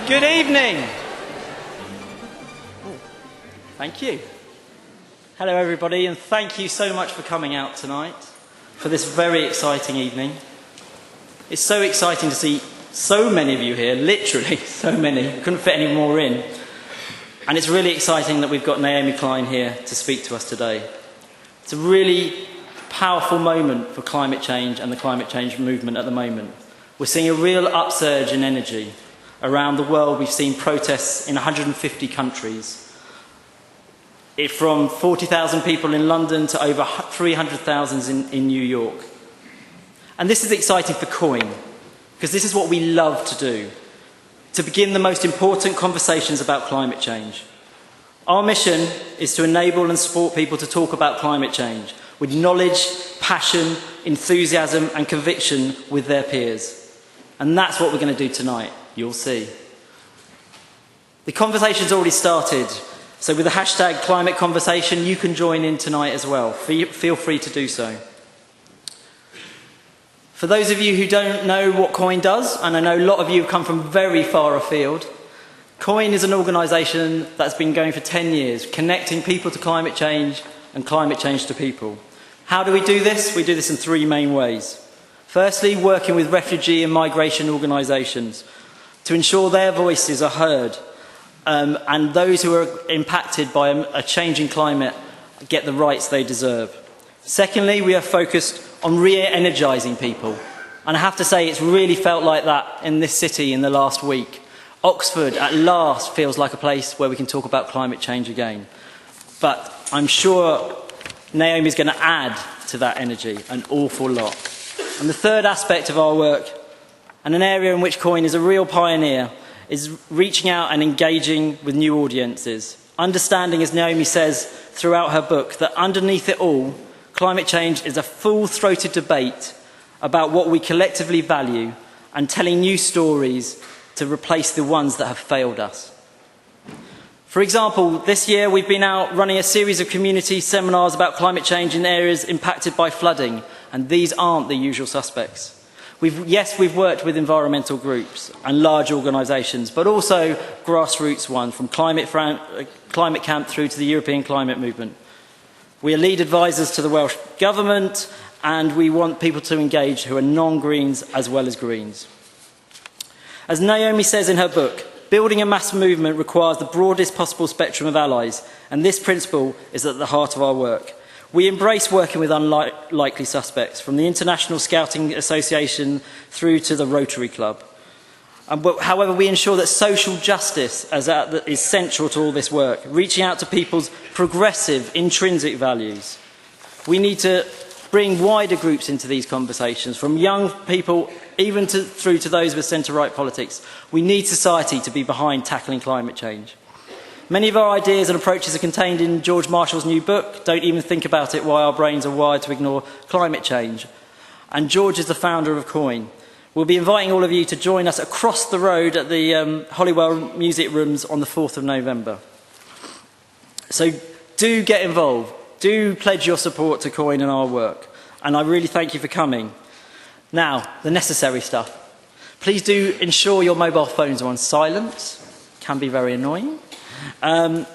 Good evening. Thank you. Hello everybody, and thank you so much for coming out tonight for this very exciting evening. It's so exciting to see so many of you here, literally so many. We couldn't fit any more in. And it's really exciting that we've got Naomi Klein here to speak to us today. It's a really powerful moment for climate change and the climate change movement at the moment. We're seeing a real upsurge in energy. Around the world, we've seen protests in 150 countries. From 40,000 people in London to over 300,000 in New York. And this is exciting for COIN, because this is what we love to do, to begin the most important conversations about climate change. Our mission is to enable and support people to talk about climate change with knowledge, passion, enthusiasm and conviction with their peers. And that's what we're going to do tonight. You'll see. The conversation's already started, so with the hashtag climate conversation, you can join in tonight as well. Feel free to do so. For those of you who don't know what COIN does, and I know a lot of you have come from very far afield, COIN is an organisation that's been going for 10 years, connecting people to climate change and climate change to people. How do we do this? We do this in three main ways. Firstly, working with refugee and migration organisations to ensure their voices are heard and those who are impacted by a changing climate get the rights they deserve. Secondly, we are focused on re-energising people. And I have to say it's really felt like that in this city in the last week. Oxford at last feels like a place where we can talk about climate change again. But I'm sure Naomi's going to add to that energy an awful lot. And the third aspect of our work, and an area in which COIN is a real pioneer, is reaching out and engaging with new audiences. Understanding, as Naomi says throughout her book, that underneath it all, climate change is a full-throated debate about what we collectively value and telling new stories to replace the ones that have failed us. For example, this year we've been out running a series of community seminars about climate change in areas impacted by flooding, and these aren't the usual suspects. We've worked with environmental groups and large organisations, but also grassroots ones, from Climate Camp through to the European climate movement. We are lead advisors to the Welsh Government, and we want people to engage who are non-Greens as well as Greens. As Naomi says in her book, building a mass movement requires the broadest possible spectrum of allies, and this principle is at the heart of our work. We embrace working with unlikely suspects, from the International Scouting Association through to the Rotary Club. However, we ensure that social justice is central to all this work, reaching out to people's progressive, intrinsic values. We need to bring wider groups into these conversations, from young people even through to those with centre-right politics. We need society to be behind tackling climate change. Many of our ideas and approaches are contained in George Marshall's new book, Don't Even Think About It, Why Our Brains Are Wired to Ignore Climate Change. And George is the founder of COIN. We'll be inviting all of you to join us across the road at the Holywell Music Rooms on the 4th of November. So do get involved. Do pledge your support to COIN and our work. And I really thank you for coming. Now, the necessary stuff. Please do ensure your mobile phones are on silent. Can be very annoying. And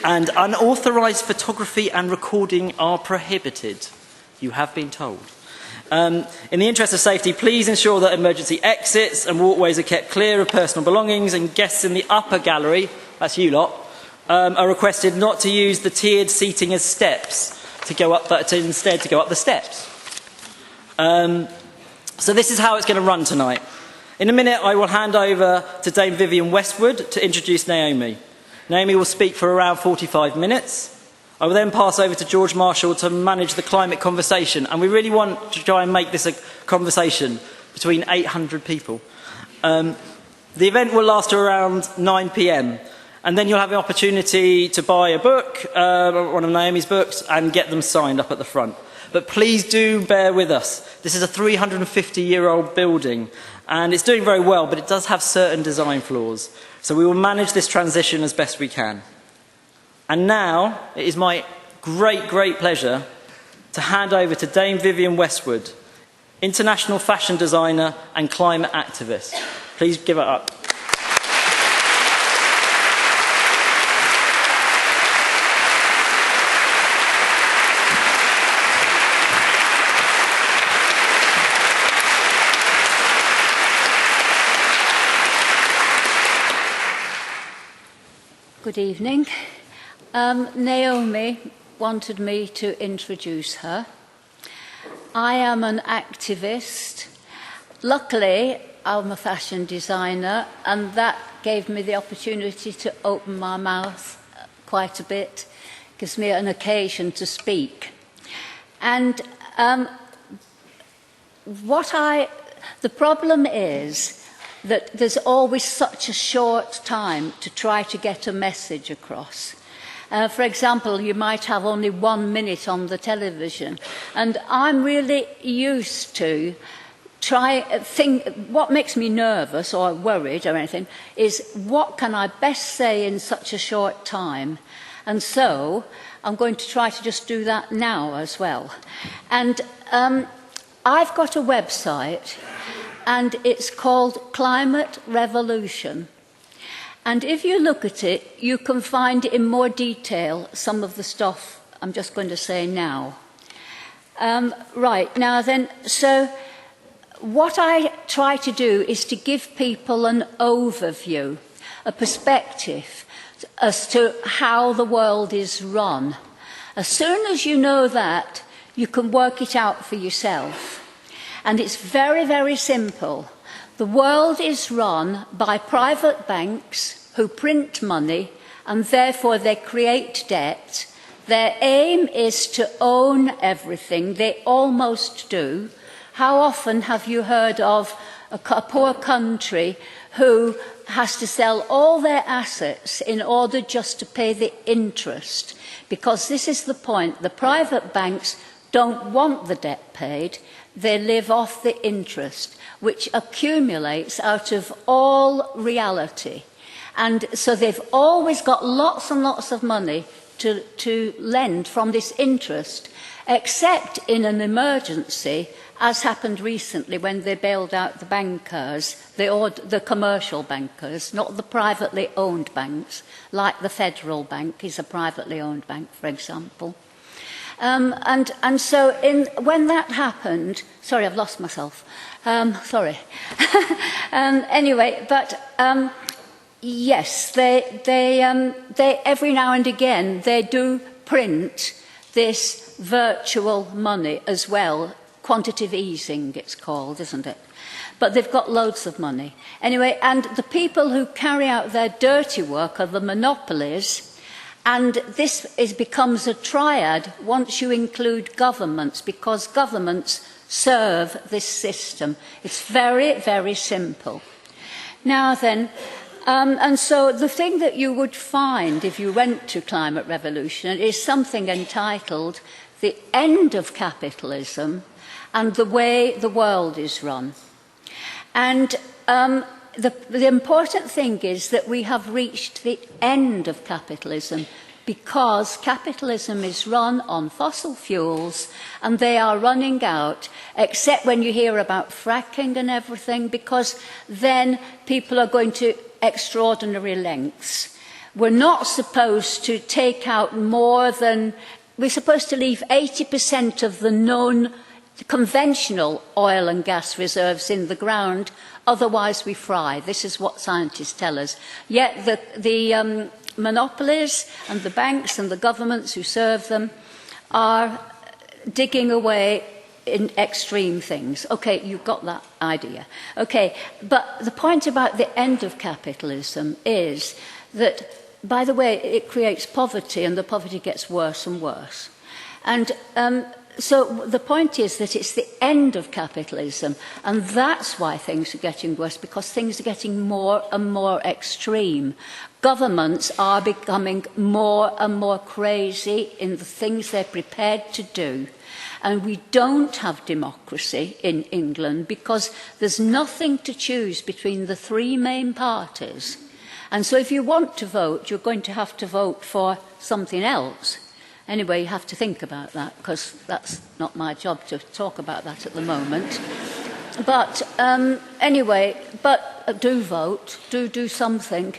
unauthorised photography and recording are prohibited. You have been told. In the interest of safety, please ensure that emergency exits and walkways are kept clear of personal belongings, and guests in the upper gallery, that's you lot, are requested not to use the tiered seating as steps to go up, but instead to go up the steps. So this is how it's going to run tonight. In a minute, I will hand over to Dame Vivienne Westwood to introduce Naomi. Naomi will speak for around 45 minutes. I will then pass over to George Marshall to manage the climate conversation, and we really want to try and make this a conversation between 800 people. The event will last around 9 p.m, and then you'll have the opportunity to buy a book, one of Naomi's books, and get them signed up at the front. But please do bear with us. This is a 350-year-old building, and it's doing very well, but it does have certain design flaws. So we will manage this transition as best we can. And now, it is my great, great pleasure to hand over to Dame Vivienne Westwood, international fashion designer and climate activist. Please give it up. Good evening. Naomi wanted me to introduce her. I am an activist. Luckily, I'm a fashion designer, and that gave me the opportunity to open my mouth quite a bit, gives me an occasion to speak. And the problem is that there's always such a short time to try to get a message across. For example, you might have only 1 minute on the television, and I'm really used to what makes me nervous or worried or anything is what can I best say in such a short time. And so I'm going to try to just do that now as well. And I've got a website, and it's called Climate Revolution. And if you look at it, you can find in more detail some of the stuff I'm just going to say now. Right, now then, so what I try to do is to give people an overview, a perspective as to how the world is run. As soon as you know that, you can work it out for yourself. And it's very, very simple. The world is run by private banks who print money, and therefore they create debt. Their aim is to own everything. They almost do. How often have you heard of a poor country who has to sell all their assets in order just to pay the interest? Because this is the point. The private banks don't want the debt paid. They live off the interest, which accumulates out of all reality. And so they've always got lots and lots of money to lend from this interest, except in an emergency, as happened recently when they bailed out the bankers, the commercial bankers, not the privately owned banks, like the Federal Bank is a privately owned bank, for example. And so when that happened, sorry, I've lost myself. Sorry. Anyway, but yes, they every now and again they do print this virtual money as well. Quantitative easing, it's called, isn't it? But they've got loads of money. Anyway, and the people who carry out their dirty work are the monopolies. And this becomes a triad once you include governments, because governments serve this system. It's very, very simple. Now then, and so the thing that you would find if you went to Climate Revolution is something entitled The End of Capitalism and the Way the World is Run. And the important thing is that we have reached the end of capitalism, because capitalism is run on fossil fuels and they are running out, except when you hear about fracking and everything, because then people are going to extraordinary lengths. We're not supposed to take out more than, we're supposed to leave 80% of the known conventional oil and gas reserves in the ground, otherwise we fry. This is what scientists tell us. Yet the monopolies and the banks and the governments who serve them are digging away in extreme things. Okay, you've got that idea. Okay, but the point about the end of capitalism is that, by the way, it creates poverty, and the poverty gets worse and worse. And so the point is that it's the end of capitalism, and that's why things are getting worse, because things are getting more and more extreme. Governments are becoming more and more crazy in the things they're prepared to do. And we don't have democracy in England because there's nothing to choose between the three main parties. And so if you want to vote, you're going to have to vote for something else. Anyway, you have to think about that, because that's not my job to talk about that at the moment. But anyway, do vote, do something.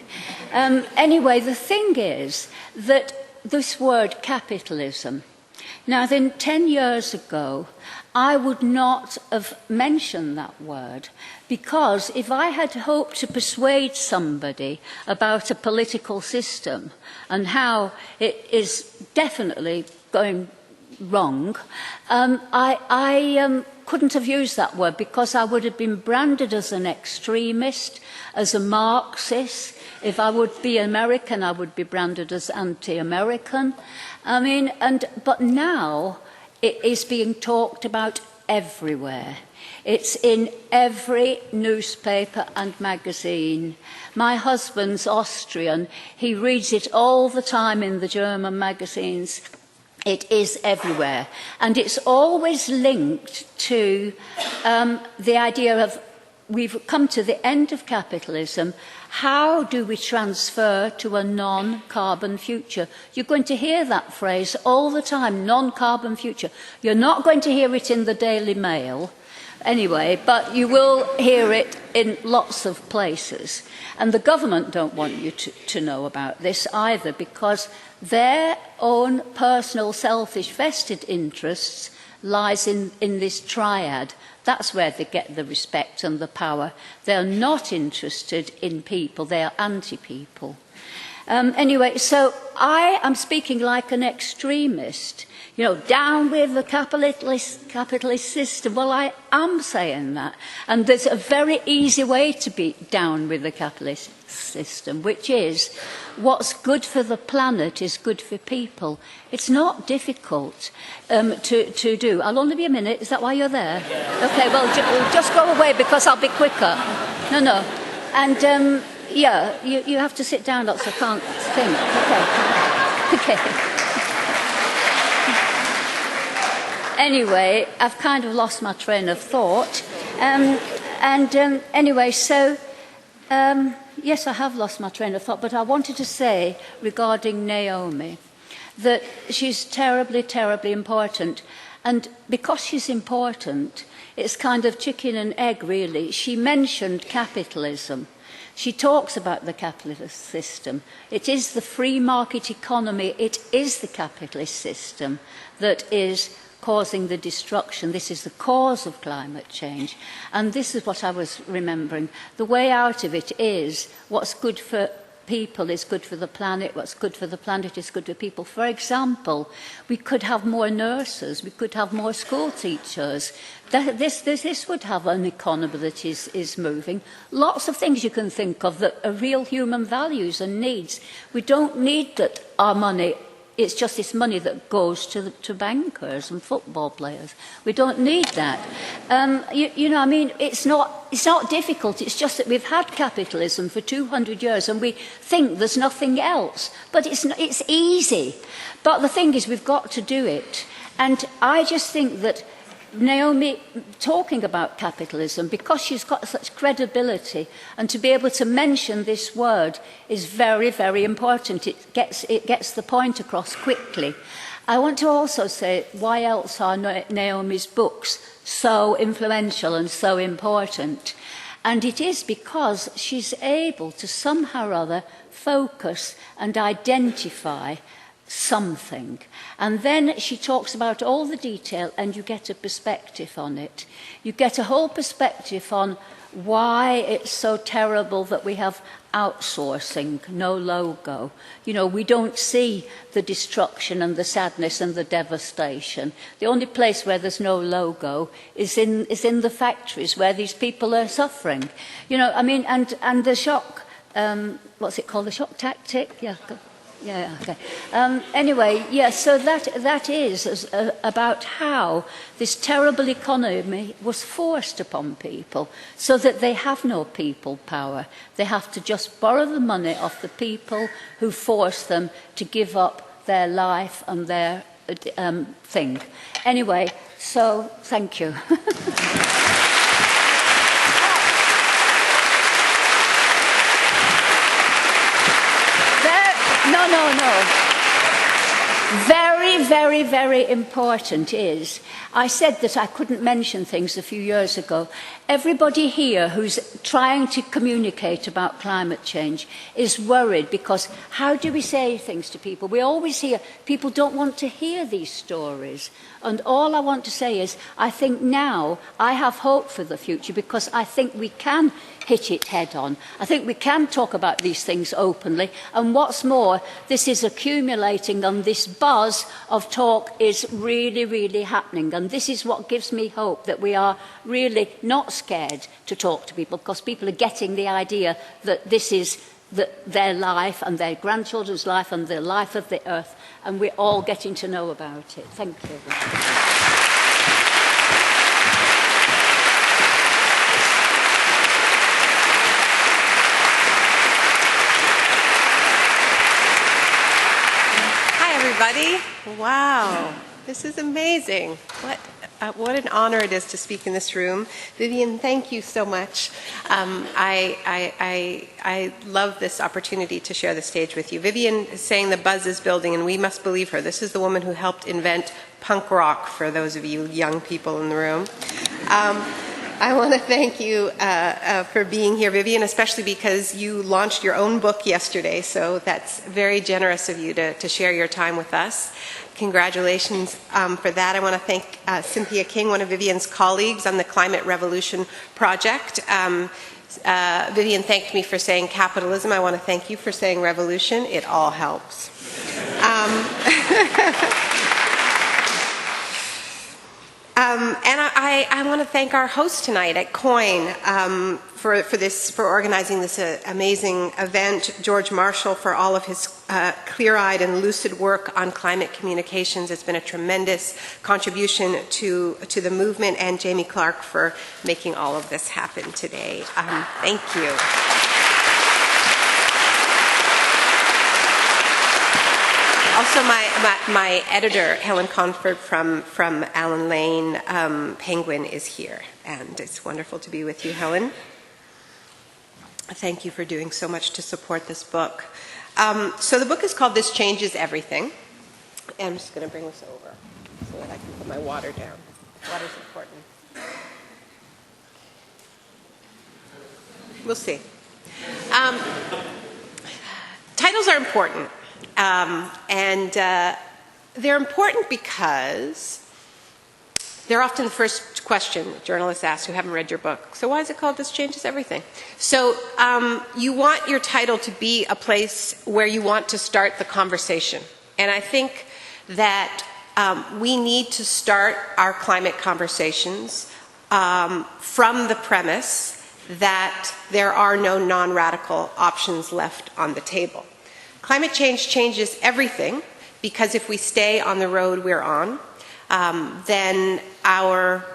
Anyway, the thing is that this word capitalism, now then 10 years ago, I would not have mentioned that word, because if I had hoped to persuade somebody about a political system and how it is definitely going wrong, I couldn't have used that word, because I would have been branded as an extremist, as a Marxist. If I would be American, I would be branded as anti-American. But now it is being talked about everywhere. It's in every newspaper and magazine. My husband's Austrian. He reads it all the time in the German magazines. It is everywhere. And it's always linked to the idea of, we've come to the end of capitalism. How do we transfer to a non-carbon future? You're going to hear that phrase all the time, non-carbon future. You're not going to hear it in the Daily Mail anyway, but you will hear it in lots of places. And the government don't want you to know about this either, because their own personal selfish vested interests lies in this triad. That's where they get the respect and the power. They're not interested in people, they are anti-people. Anyway, so I am speaking like an extremist. You know, down with the capitalist system. Well, I am saying that. And there's a very easy way to be down with the capitalist system, which is, what's good for the planet is good for people. It's not difficult to do. I'll only be a minute. Is that why you're there? Okay, well, just go away, because I'll be quicker. No. And, yeah, you have to sit down, lots. I can't think. Okay. Anyway, I've kind of lost my train of thought. Anyway, so, yes, I have lost my train of thought, but I wanted to say regarding Naomi that she's terribly, terribly important. And because she's important, it's kind of chicken and egg, really. She mentioned capitalism. She talks about the capitalist system. It is the free market economy, it is the capitalist system that is causing the destruction. This is the cause of climate change. And this is what I was remembering. The way out of it is, what's good for people is good for the planet, what's good for the planet is good for people. For example, we could have more nurses, we could have more school teachers. This would have an economy that is moving. Lots of things you can think of that are real human values and needs. We don't need that our money, it's just this money that goes to bankers and football players. We don't need that. It's not difficult. It's just that we've had capitalism for 200 years and we think there's nothing else. But it's easy. But the thing is, we've got to do it. And I just think that Naomi talking about capitalism, because she's got such credibility, and to be able to mention this word is very, very important. It gets the point across quickly. I want to also say, why else are Naomi's books so influential and so important? And it is because she's able to somehow or other focus and identify something. And then she talks about all the detail and you get a perspective on it. You get a whole perspective on why it's so terrible that we have outsourcing, no logo. You know, we don't see the destruction and the sadness and the devastation. The only place where there's no logo is in the factories where these people are suffering. You know, I mean, and the shock, what's it called, the shock tactic? Yeah, okay. Anyway, so that is about how this terrible economy was forced upon people so that they have no people power. They have to just borrow the money off the people who force them to give up their life and their thing. Anyway, so thank you. No. Very, very, very important is, I said that I couldn't mention things a few years ago. Everybody here who's trying to communicate about climate change is worried because how do we say things to people? We always hear people don't want to hear these stories. And all I want to say is I think now I have hope for the future because I think we can hit it head on. I think we can talk about these things openly. And what's more, this is accumulating and this buzz of talk is really, really happening. And this is what gives me hope that we are really not scared to talk to people because people are getting the idea that this is their life and their grandchildren's life and the life of the earth. And we're all getting to know about it. Thank you. Everybody. Wow, this is amazing. What an honor it is to speak in this room. Vivienne, thank you so much. I love this opportunity to share the stage with you. Vivienne is saying the buzz is building, and we must believe her. This is the woman who helped invent punk rock, for those of you young people in the room. I want to thank you for being here, Vivienne, especially because you launched your own book yesterday, so that's very generous of you to share your time with us. Congratulations for that. I want to thank Cynthia King, one of Vivienne's colleagues on the Climate Revolution Project. Vivienne thanked me for saying capitalism. I want to thank you for saying revolution. It all helps. And I want to thank our host tonight at COIN for organizing this amazing event, George Marshall for all of his clear-eyed and lucid work on climate communications. It's been a tremendous contribution to the movement, and Jamie Clark for making all of this happen today. Thank you. Also, my editor, Helen Conford from Allen Lane Penguin, is here, and it's wonderful to be with you, Helen. Thank you for doing so much to support this book. So the book is called This Changes Everything, and I'm just going to bring this over so that I can put my water down. Water's important. We'll see. Titles are important. They're important because they're often the first question journalists ask who haven't read your book. So why is it called This Changes Everything? So you want your title to be a place where you want to start the conversation. And I think that we need to start our climate conversations from the premise that there are no non-radical options left on the table. Climate change changes everything because if we stay on the road we're on, then our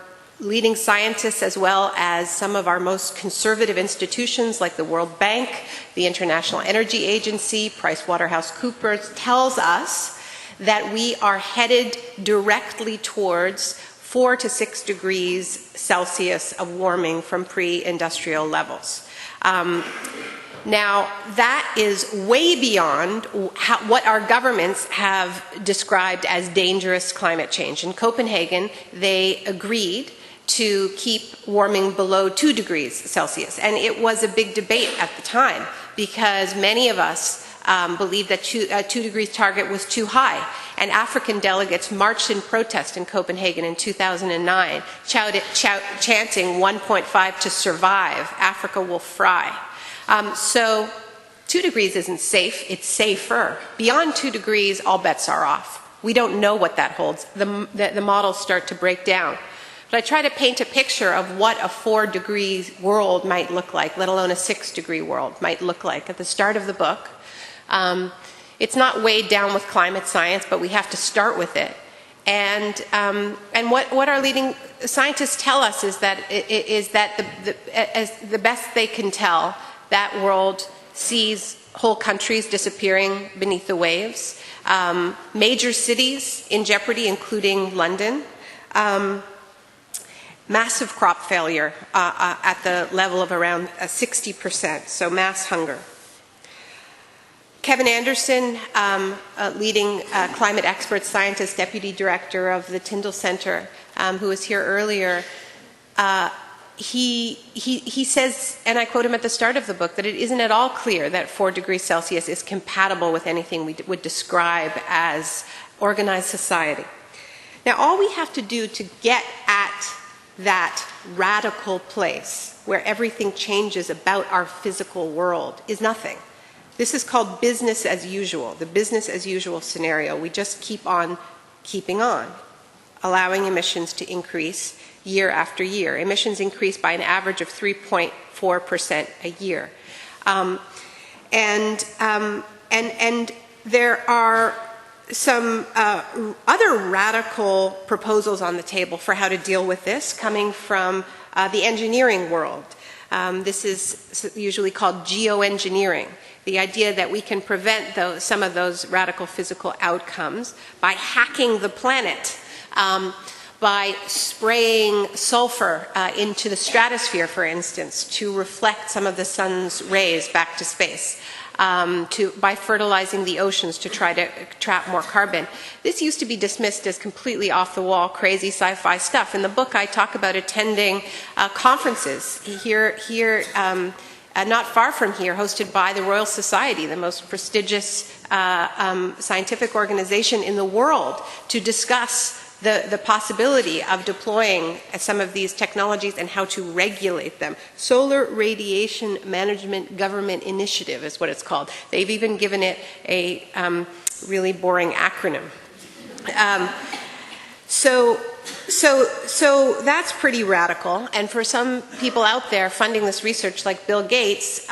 leading scientists as well as some of our most conservative institutions like the World Bank, the International Energy Agency, PricewaterhouseCoopers tells us that we are headed directly towards 4 to 6 degrees Celsius of warming from pre-industrial levels. Now, that is way beyond what our governments have described as dangerous climate change. In Copenhagen, they agreed to keep warming below 2 degrees Celsius. And it was a big debate at the time because many of us believed that 2 degrees target was too high. And African delegates marched in protest in Copenhagen in 2009, chanting 1.5 to survive, Africa will fry. So 2 degrees isn't safe, it's safer. Beyond 2 degrees, all bets are off. We don't know what that holds. The models start to break down. But I try to paint a picture of what a 4 degree world might look like, let alone a 6 degree world might look like at the start of the book. It's not weighed down with climate science, but we have to start with it. And what our leading scientists tell us is that as the best they can tell, that world sees whole countries disappearing beneath the waves, major cities in jeopardy, including London, massive crop failure at the level of around 60%, so mass hunger. Kevin Anderson, a leading climate expert, scientist, deputy director of the Tyndall Center, who was here earlier, he says, and I quote him at the start of the book, that it isn't at all clear that 4 degrees Celsius is compatible with anything we would describe as organized society. Now, all we have to do to get at that radical place where everything changes about our physical world is nothing. This is called business as usual, the business as usual scenario. We just keep on keeping on, allowing emissions to increase year after year. Emissions increase by an average of 3.4% a year. And there are some other radical proposals on the table for how to deal with this coming from the engineering world. This is usually called geoengineering, the idea that we can prevent some of those radical physical outcomes by hacking the planet, by spraying sulfur into the stratosphere, for instance, to reflect some of the sun's rays back to space, by fertilizing the oceans to try to trap more carbon. This used to be dismissed as completely off-the-wall, crazy sci-fi stuff. In the book, I talk about attending conferences here not far from here, hosted by the Royal Society, the most prestigious scientific organization in the world, to discuss the possibility of deploying some of these technologies and how to regulate them. Solar Radiation Management Government Initiative is what it's called. They've even given it a really boring acronym. So that's pretty radical. And for some people out there funding this research, like Bill Gates,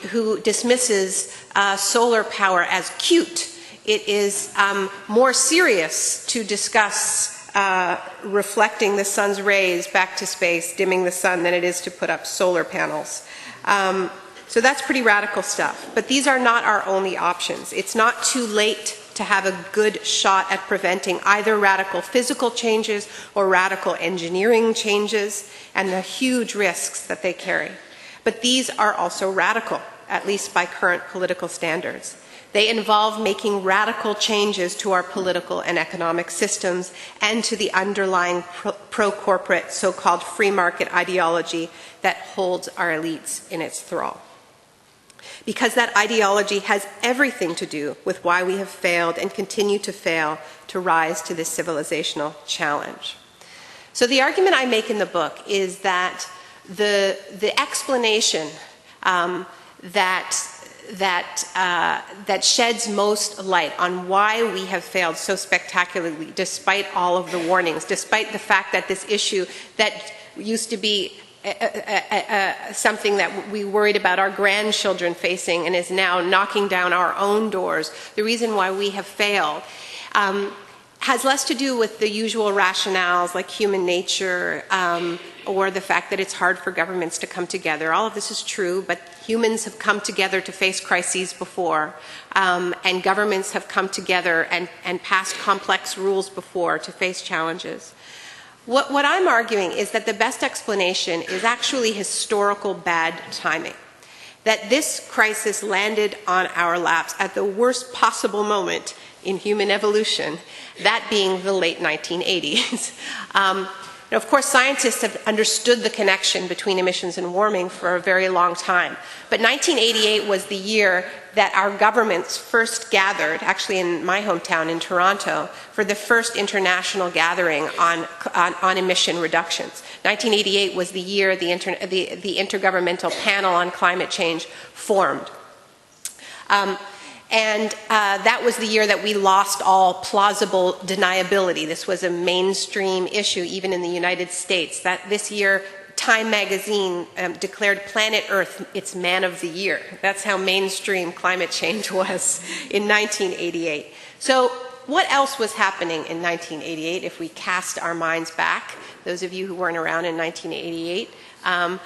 who dismisses solar power as cute, it is more serious to discuss reflecting the sun's rays back to space, dimming the sun, than it is to put up solar panels. So that's pretty radical stuff. But these are not our only options. It's not too late to have a good shot at preventing either radical physical changes or radical engineering changes and the huge risks that they carry. But these are also radical, at least by current political standards. They involve making radical changes to our political and economic systems and to the underlying pro-corporate so-called free market ideology that holds our elites in its thrall. Because that ideology has everything to do with why we have failed and continue to fail to rise to this civilizational challenge. So the argument I make in the book is that the explanation that sheds most light on why we have failed so spectacularly, despite all of the warnings, despite the fact that this issue that used to be something that we worried about our grandchildren facing and is now knocking down our own doors, the reason why we have failed has less to do with the usual rationales like human nature or the fact that it's hard for governments to come together. All of this is true, but humans have come together to face crises before, and governments have come together and passed complex rules before to face challenges. What I'm arguing is that the best explanation is actually historical bad timing. That this crisis landed on our laps at the worst possible moment in human evolution, that being the late 1980s. Now, of course, scientists have understood the connection between emissions and warming for a very long time. But 1988 was the year that our governments first gathered, actually in my hometown in Toronto, for the first international gathering on emission reductions. 1988 was the year the Intergovernmental Panel on Climate Change formed. That was the year that we lost all plausible deniability. This was a mainstream issue, even in the United States. This year, Time magazine declared planet Earth its Man of the Year. That's how mainstream climate change was in 1988. So what else was happening in 1988 if we cast our minds back? Those of you who weren't around in 1988, I'll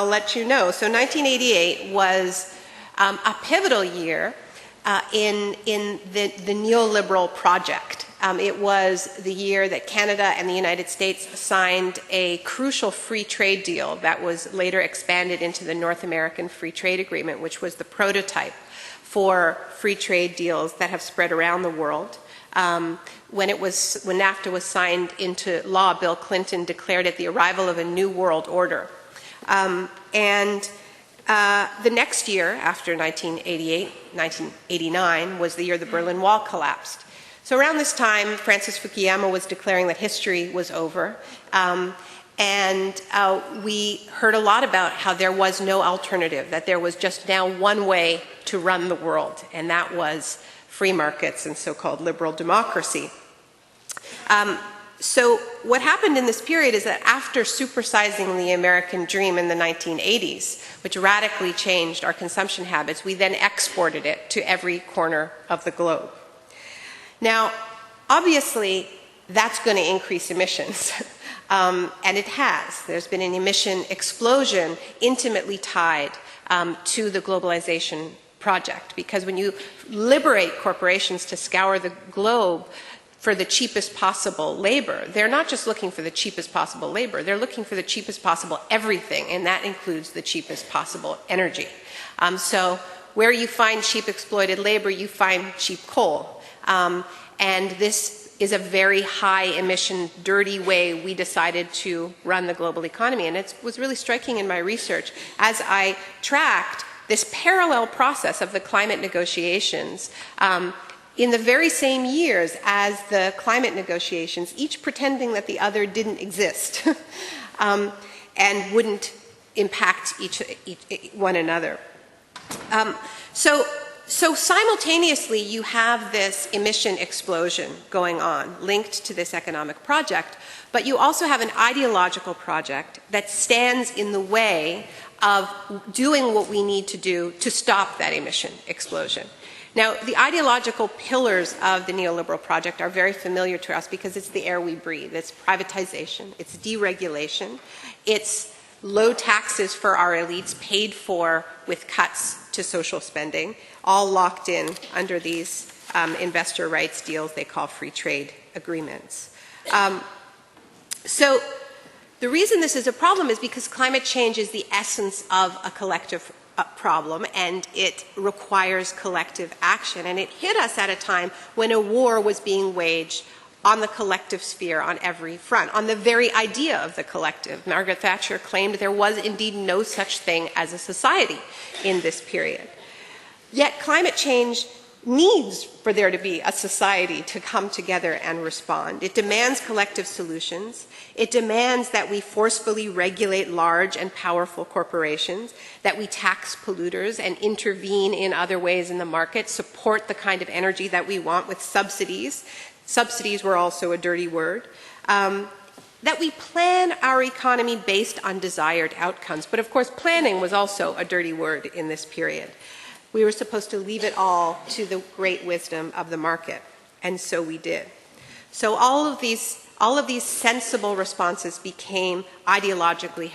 let you know. So 1988 was a pivotal year in the neoliberal project. It was the year that Canada and the United States signed a crucial free trade deal that was later expanded into the North American Free Trade Agreement, which was the prototype for free trade deals that have spread around the world. When NAFTA was signed into law, Bill Clinton declared it the arrival of a new world order. The next year, after 1988, 1989, was the year the Berlin Wall collapsed. So around this time, Francis Fukuyama was declaring that history was over. We heard a lot about how there was no alternative, that there was just now one way to run the world, and that was free markets and so-called liberal democracy. So what happened in this period is that after supersizing the American dream in the 1980s, which radically changed our consumption habits, we then exported it to every corner of the globe. Now, obviously, that's going to increase emissions, and it has. There's been an emission explosion intimately tied to the globalization project, because when you liberate corporations to scour the globe for the cheapest possible labor, they're not just looking for the cheapest possible labor, they're looking for the cheapest possible everything, and that includes the cheapest possible energy. So where you find cheap exploited labor, you find cheap coal. And this is a very high emission, dirty way we decided to run the global economy. And it was really striking in my research as I tracked this parallel process of the climate negotiations in the very same years as the climate negotiations, each pretending that the other didn't exist and wouldn't impact one another. So simultaneously, you have this emission explosion going on, linked to this economic project, but you also have an ideological project that stands in the way of doing what we need to do to stop that emission explosion. Now, the ideological pillars of the neoliberal project are very familiar to us because it's the air we breathe. It's privatization, it's deregulation, it's low taxes for our elites paid for with cuts to social spending, all locked in under these investor rights deals they call free trade agreements. So the reason this is a problem is because climate change is the essence of a collective problem, and it requires collective action. And it hit us at a time when a war was being waged on the collective sphere on every front, on the very idea of the collective. Margaret Thatcher claimed there was indeed no such thing as a society in this period. Yet climate change needs for there to be a society to come together and respond. It demands collective solutions. It demands that we forcefully regulate large and powerful corporations, that we tax polluters and intervene in other ways in the market, support the kind of energy that we want with subsidies. Subsidies were also a dirty word. That we plan our economy based on desired outcomes. But of course, planning was also a dirty word in this period. We were supposed to leave it all to the great wisdom of the market, and so we did. So all of these sensible responses became ideologically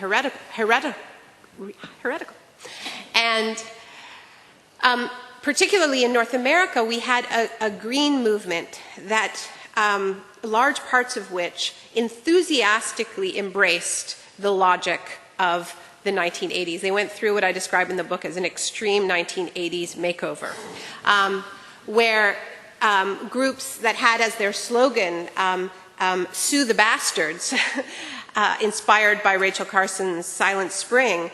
heretical. And particularly in North America, we had a green movement that large parts of which enthusiastically embraced the logic of the 1980s. They went through what I describe in the book as an extreme 1980s makeover, where groups that had as their slogan, "Sue the Bastards," inspired by Rachel Carson's Silent Spring,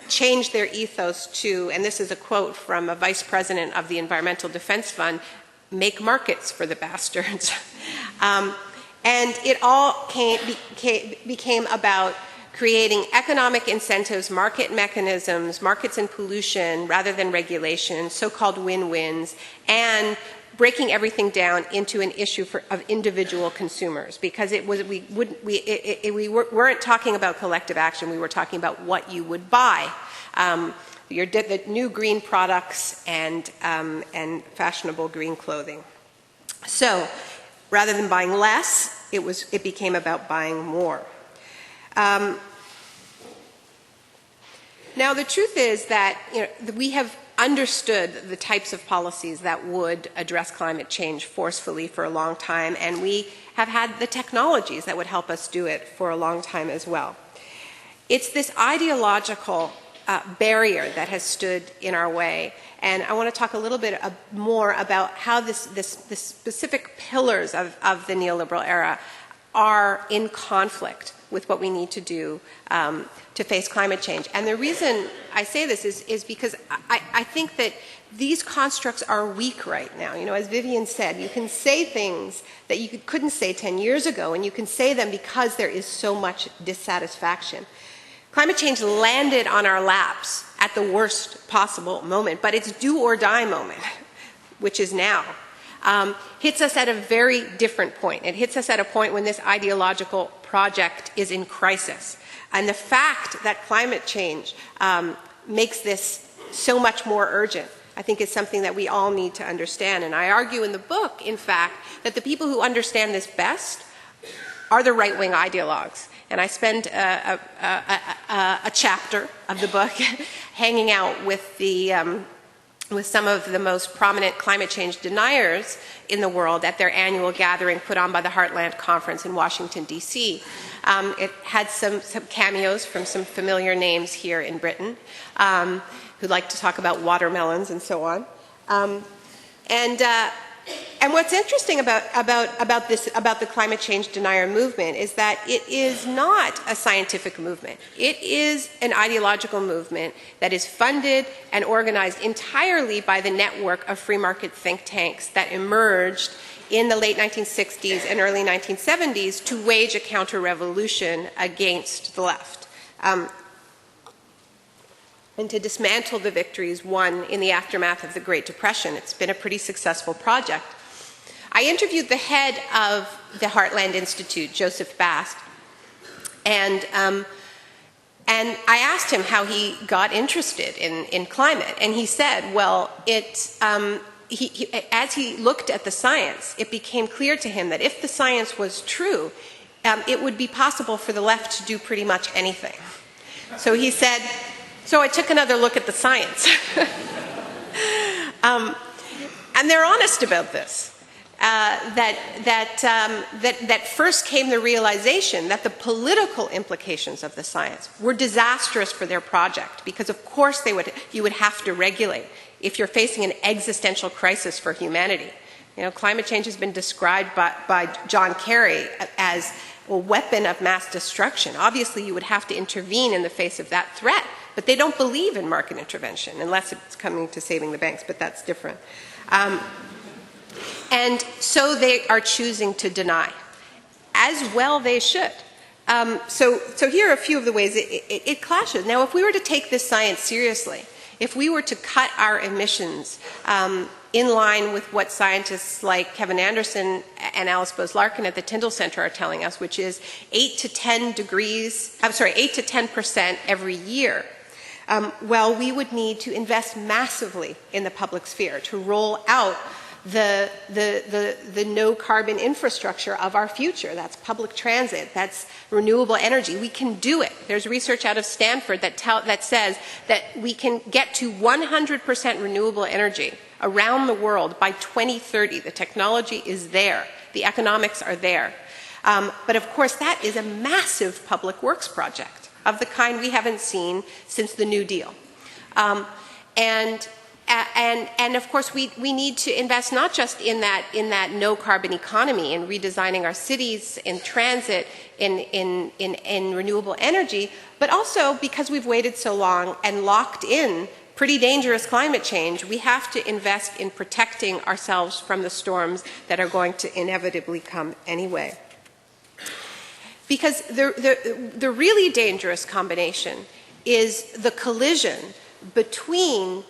changed their ethos to, and this is a quote from a vice president of the Environmental Defense Fund, "Make markets for the bastards." And it all became about creating economic incentives, market mechanisms, markets and pollution rather than regulation, so-called win-wins, and breaking everything down into an issue of individual consumers, because we weren't talking about collective action, we were talking about what you would buy. The new green products and fashionable green clothing. So rather than buying less, it became about buying more. Now, the truth is that we have understood the types of policies that would address climate change forcefully for a long time, and we have had the technologies that would help us do it for a long time as well. It's this ideological barrier that has stood in our way, and I want to talk a little bit more about how the specific pillars of the neoliberal era are in conflict with what we need to do to face climate change. And the reason I say this is because I think that these constructs are weak right now. You know, as Vivienne said, you can say things that you couldn't say 10 years ago, and you can say them because there is so much dissatisfaction. Climate change landed on our laps at the worst possible moment, but its do or die moment, which is now, hits us at a very different point. It hits us at a point when this ideological project is in crisis. And the fact that climate change makes this so much more urgent, I think, is something that we all need to understand. And I argue in the book, in fact, that the people who understand this best are the right-wing ideologues. And I spend a chapter of the book hanging out with some of the most prominent climate change deniers in the world at their annual gathering put on by the Heartland Conference in Washington, D.C. It had some cameos from some familiar names here in Britain who like to talk about watermelons and so on. And what's interesting about the climate change denier movement is that it is not a scientific movement. It is an ideological movement that is funded and organized entirely by the network of free market think tanks that emerged in the late 1960s and early 1970s to wage a counter-revolution against the left. And to dismantle the victories won in the aftermath of the Great Depression. It's been a pretty successful project. I interviewed the head of the Heartland Institute, Joseph Bast, and I asked him how he got interested in climate, and he said, well, as he looked at the science, it became clear to him that if the science was true, it would be possible for the left to do pretty much anything. So he said, so I took another look at the science. And they're honest about this. That first came the realization that the political implications of the science were disastrous for their project, because of course you would have to regulate if you're facing an existential crisis for humanity. You know, climate change has been described by John Kerry as a weapon of mass destruction. Obviously, you would have to intervene in the face of that threat, but they don't believe in market intervention unless it's coming to saving the banks, but that's different. And so they are choosing to deny. As well they should. So here are a few of the ways it clashes. Now, if we were to take this science seriously, if we were to cut our emissions in line with what scientists like Kevin Anderson and Alice Bose-Larkin at the Tyndall Center are telling us, which is 8 to 10% every year, well, we would need to invest massively in the public sphere to roll out the no-carbon infrastructure of our future. That's public transit. That's renewable energy. We can do it. There's research out of Stanford that says that we can get to 100% renewable energy around the world by 2030. The technology is there. The economics are there. But of course, that is a massive public works project of the kind we haven't seen since the New Deal. And of course, we need to invest not just in that no carbon economy, in redesigning our cities, in transit, in renewable energy, but also because we've waited so long and locked in pretty dangerous climate change, we have to invest in protecting ourselves from the storms that are going to inevitably come anyway. Because the really dangerous combination is the collision between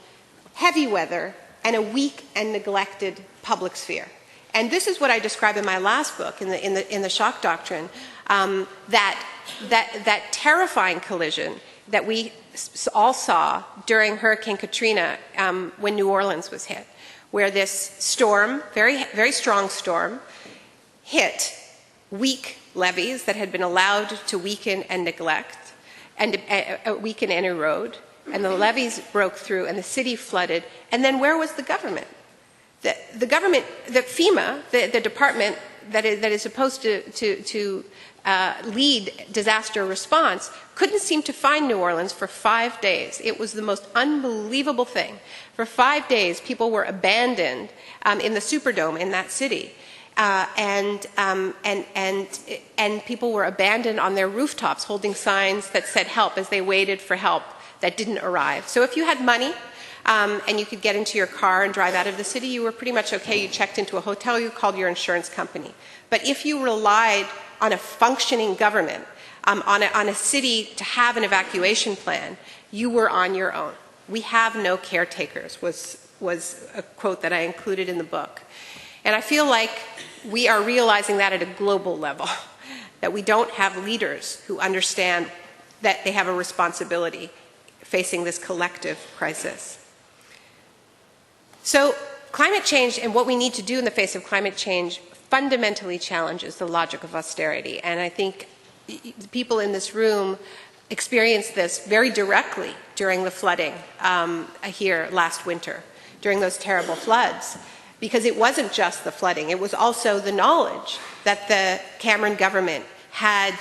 heavy weather and a weak and neglected public sphere. And this is what I describe in my last book, in the shock doctrine, that terrifying collision that we all saw during Hurricane Katrina when New Orleans was hit, where this storm, very, very strong storm, hit weak levees that had been allowed to weaken and neglect, and weaken and erode. and the levees broke through, and the city flooded. And then where was the government? The government, the FEMA, the department that is supposed to lead disaster response, couldn't seem to find New Orleans for 5 days. It was the most unbelievable thing. For 5 days, people were abandoned in the Superdome in that city. And people were abandoned on their rooftops holding signs that said help as they waited for help that didn't arrive. So if you had money and you could get into your car and drive out of the city, you were pretty much okay. You checked into a hotel, you called your insurance company. But if you relied on a functioning government, on a city to have an evacuation plan, you were on your own. We have no caretakers was a quote that I included in the book. And I feel like we are realizing that at a global level, that we don't have leaders who understand that they have a responsibility facing this collective crisis. So climate change and what we need to do in the face of climate change fundamentally challenges the logic of austerity. And I think people in this room experienced this very directly during the flooding here last winter, during those terrible floods. Because it wasn't just the flooding, it was also the knowledge that the Cameron government had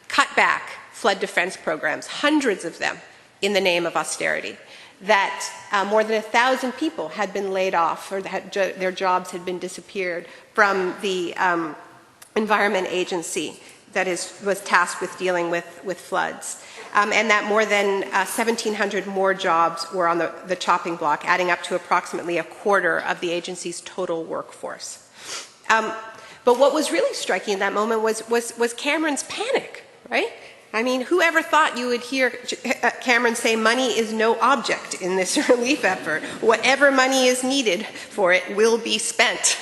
cut back flood defense programs, hundreds of them, in the name of austerity. That more than 1,000 people had been laid off or their jobs had been disappeared from the Environment Agency that was tasked with dealing with floods. And that more than 1,700 more jobs were on the chopping block, adding up to approximately a quarter of the agency's total workforce. But what was really striking in that moment was Cameron's panic, right? I mean, whoever thought you would hear Cameron say money is no object in this relief effort? Whatever money is needed for it will be spent.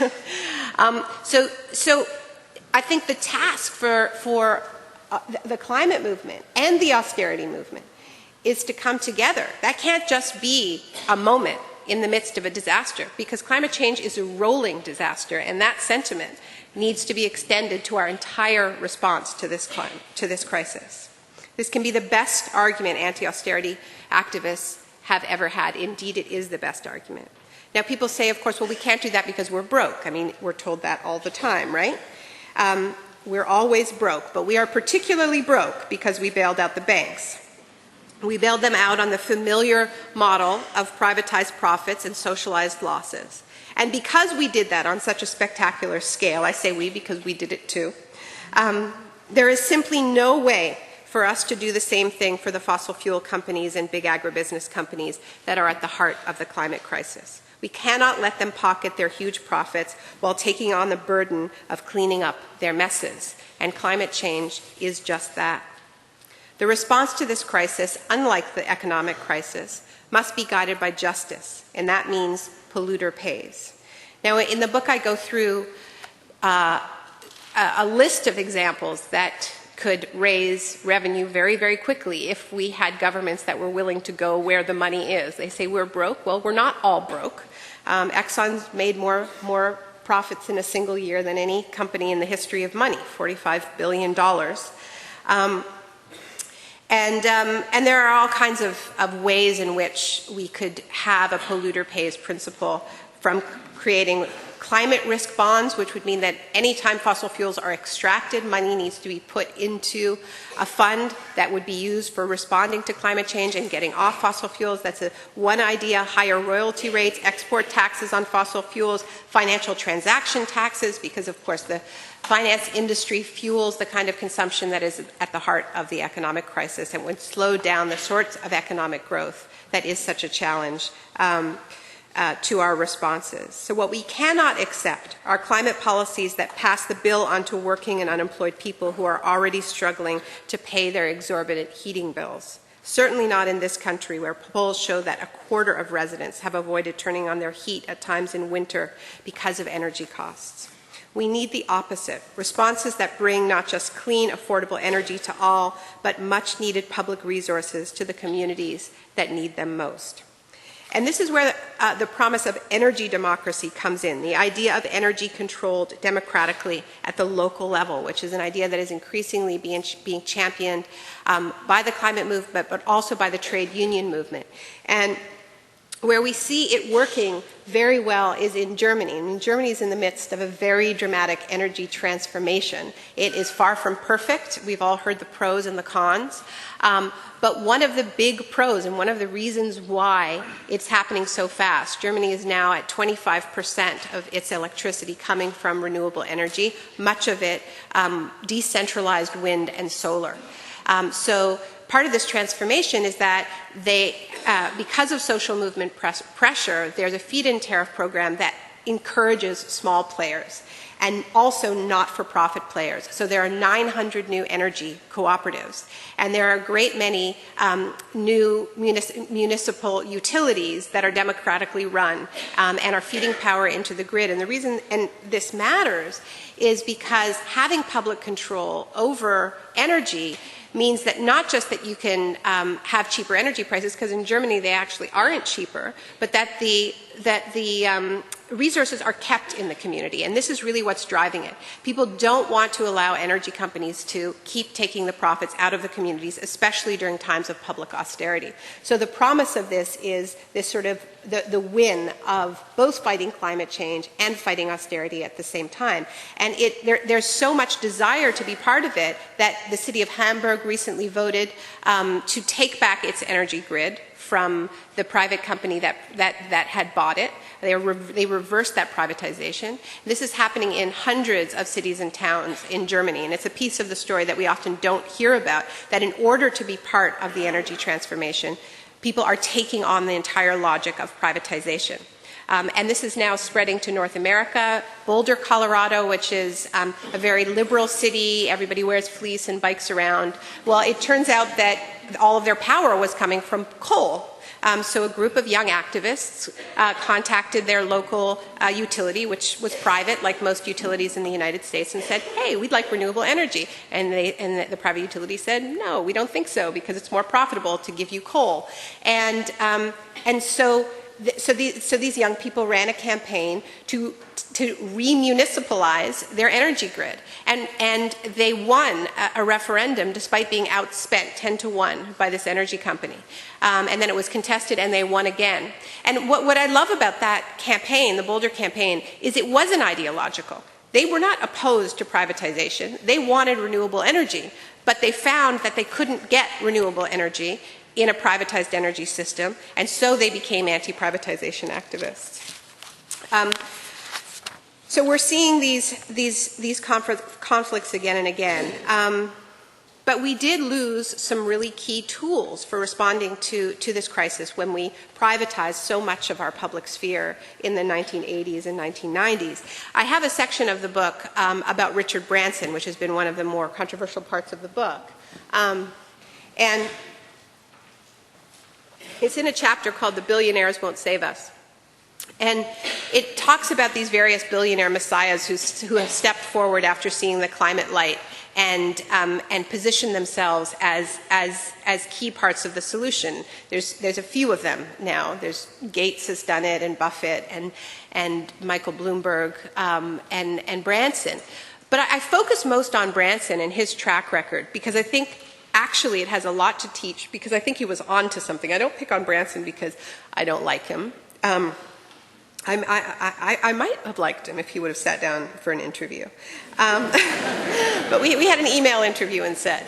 So I think the task for the climate movement and the austerity movement is to come together. That can't just be a moment in the midst of a disaster, because climate change is a rolling disaster, and that sentiment needs to be extended to our entire response to this crisis. This can be the best argument anti-austerity activists have ever had. Indeed, it is the best argument. Now, people say, of course, well, we can't do that because we're broke. I mean, we're told that all the time, right? We're always broke, but we are particularly broke because we bailed out the banks. We bailed them out on the familiar model of privatized profits and socialized losses. And because we did that on such a spectacular scale, I say we because we did it too, there is simply no way for us to do the same thing for the fossil fuel companies and big agribusiness companies that are at the heart of the climate crisis. We cannot let them pocket their huge profits while taking on the burden of cleaning up their messes. And climate change is just that. The response to this crisis, unlike the economic crisis, must be guided by justice, and that means polluter pays. Now, in the book, I go through a list of examples that could raise revenue very, very quickly if we had governments that were willing to go where the money is. They say we're broke. Well, we're not all broke. Exxon's made more profits in a single year than any company in the history of money, $45 billion. And there are all kinds of ways in which we could have a polluter pays principle, from creating climate risk bonds, which would mean that any time fossil fuels are extracted, money needs to be put into a fund that would be used for responding to climate change and getting off fossil fuels. That's one idea. Higher royalty rates, export taxes on fossil fuels, financial transaction taxes, because of course the finance industry fuels the kind of consumption that is at the heart of the economic crisis and would slow down the sorts of economic growth that is such a challenge to our responses. So what we cannot accept are climate policies that pass the bill onto working and unemployed people who are already struggling to pay their exorbitant heating bills. Certainly not in this country, where polls show that a quarter of residents have avoided turning on their heat at times in winter because of energy costs. We need the opposite, responses that bring not just clean, affordable energy to all, but much needed public resources to the communities that need them most. And this is where the promise of energy democracy comes in, the idea of energy controlled democratically at the local level, which is an idea that is increasingly being championed by the climate movement, but also by the trade union movement. And where we see it working very well is in Germany. And Germany is in the midst of a very dramatic energy transformation. It is far from perfect. We've all heard the pros and the cons. But one of the big pros and one of the reasons why it's happening so fast, Germany is now at 25% of its electricity coming from renewable energy, much of it decentralized wind and solar. So part of this transformation is that because of social movement pressure, there's a feed-in tariff program that encourages small players and also not-for-profit players. So there are 900 new energy cooperatives, and there are a great many new municipal utilities that are democratically run and are feeding power into the grid. And the reason this matters is because having public control over energy means that not just that you can have cheaper energy prices, because in Germany they actually aren't cheaper, but that the resources are kept in the community. And this is really what's driving it. People don't want to allow energy companies to keep taking the profits out of the communities, especially during times of public austerity. So the promise of this is this sort of the win of both fighting climate change and fighting austerity at the same time. And there's so much desire to be part of it that the city of Hamburg recently voted to take back its energy grid from the private company that had bought it. They reversed that privatization. This is happening in hundreds of cities and towns in Germany, and it's a piece of the story that we often don't hear about, that in order to be part of the energy transformation, people are taking on the entire logic of privatization. And this is now spreading to North America. Boulder, Colorado, which is a very liberal city, everybody wears fleece and bikes around. Well, it turns out that all of their power was coming from coal. So a group of young activists contacted their local utility, which was private, like most utilities in the United States, and said, hey, we'd like renewable energy. And the private utility said, no, we don't think so, because it's more profitable to give you coal. So these young people ran a campaign to remunicipalize their energy grid. And they won a referendum despite being outspent 10-1 by this energy company. And then it was contested and they won again. And what I love about that campaign, the Boulder campaign, is it wasn't ideological. They were not opposed to privatization. They wanted renewable energy, but they found that they couldn't get renewable energy in a privatized energy system, and so they became anti-privatization activists. So we're seeing these conflicts again and again. But we did lose some really key tools for responding to this crisis when we privatized so much of our public sphere in the 1980s and 1990s. I have a section of the book about Richard Branson, which has been one of the more controversial parts of the book. And it's in a chapter called The Billionaires Won't Save Us. And it talks about these various billionaire messiahs who have stepped forward after seeing the climate light and position themselves as key parts of the solution. There's a few of them now. There's Gates has done it, and Buffett, and Michael Bloomberg, and Branson. But I focus most on Branson and his track record because I think actually it has a lot to teach, because I think he was on to something. I don't pick on Branson because I don't like him. I might have liked him if he would have sat down for an interview. But we had an email interview instead.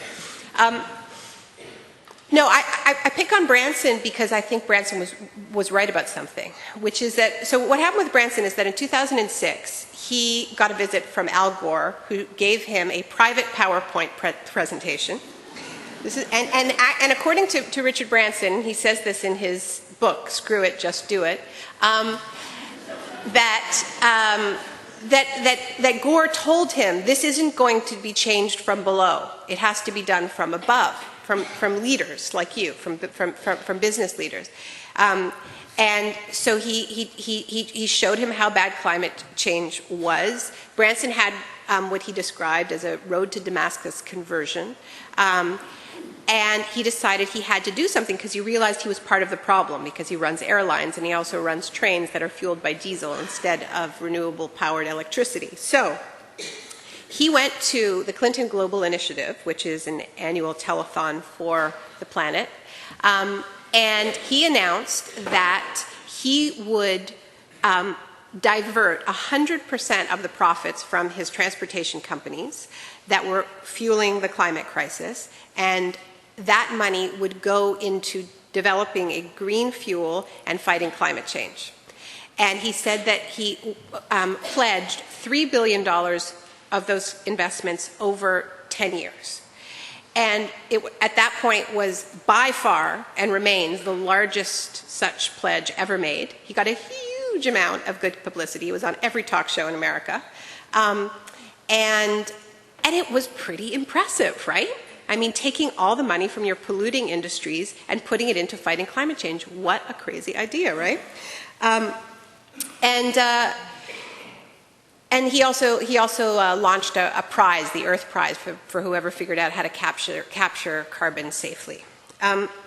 No, I pick on Branson because I think Branson was right about something, which is that, so what happened with Branson is that in 2006, he got a visit from Al Gore, who gave him a private PowerPoint presentation. This is, and according to Richard Branson, he says this in his book, Screw It, Just Do It, that Gore told him this isn't going to be changed from below. It has to be done from above, from leaders like you, from business leaders. And so he showed him how bad climate change was. Branson had what he described as a road to Damascus conversion. And And he decided he had to do something because he realized he was part of the problem, because he runs airlines and he also runs trains that are fueled by diesel instead of renewable powered electricity. So he went to the Clinton Global Initiative, which is an annual telethon for the planet, and he announced that he would divert 100% of the profits from his transportation companies that were fueling the climate crisis, and that money would go into developing a green fuel and fighting climate change. And he said that he pledged $3 billion of those investments over 10 years. And it, at that point, was by far and remains the largest such pledge ever made. He got a huge amount of good publicity. He was on every talk show in America. And it was pretty impressive, right? I mean, taking all the money from your polluting industries and putting it into fighting climate change. What a crazy idea, right? And he also launched a prize, the Earth Prize, for whoever figured out how to capture carbon safely.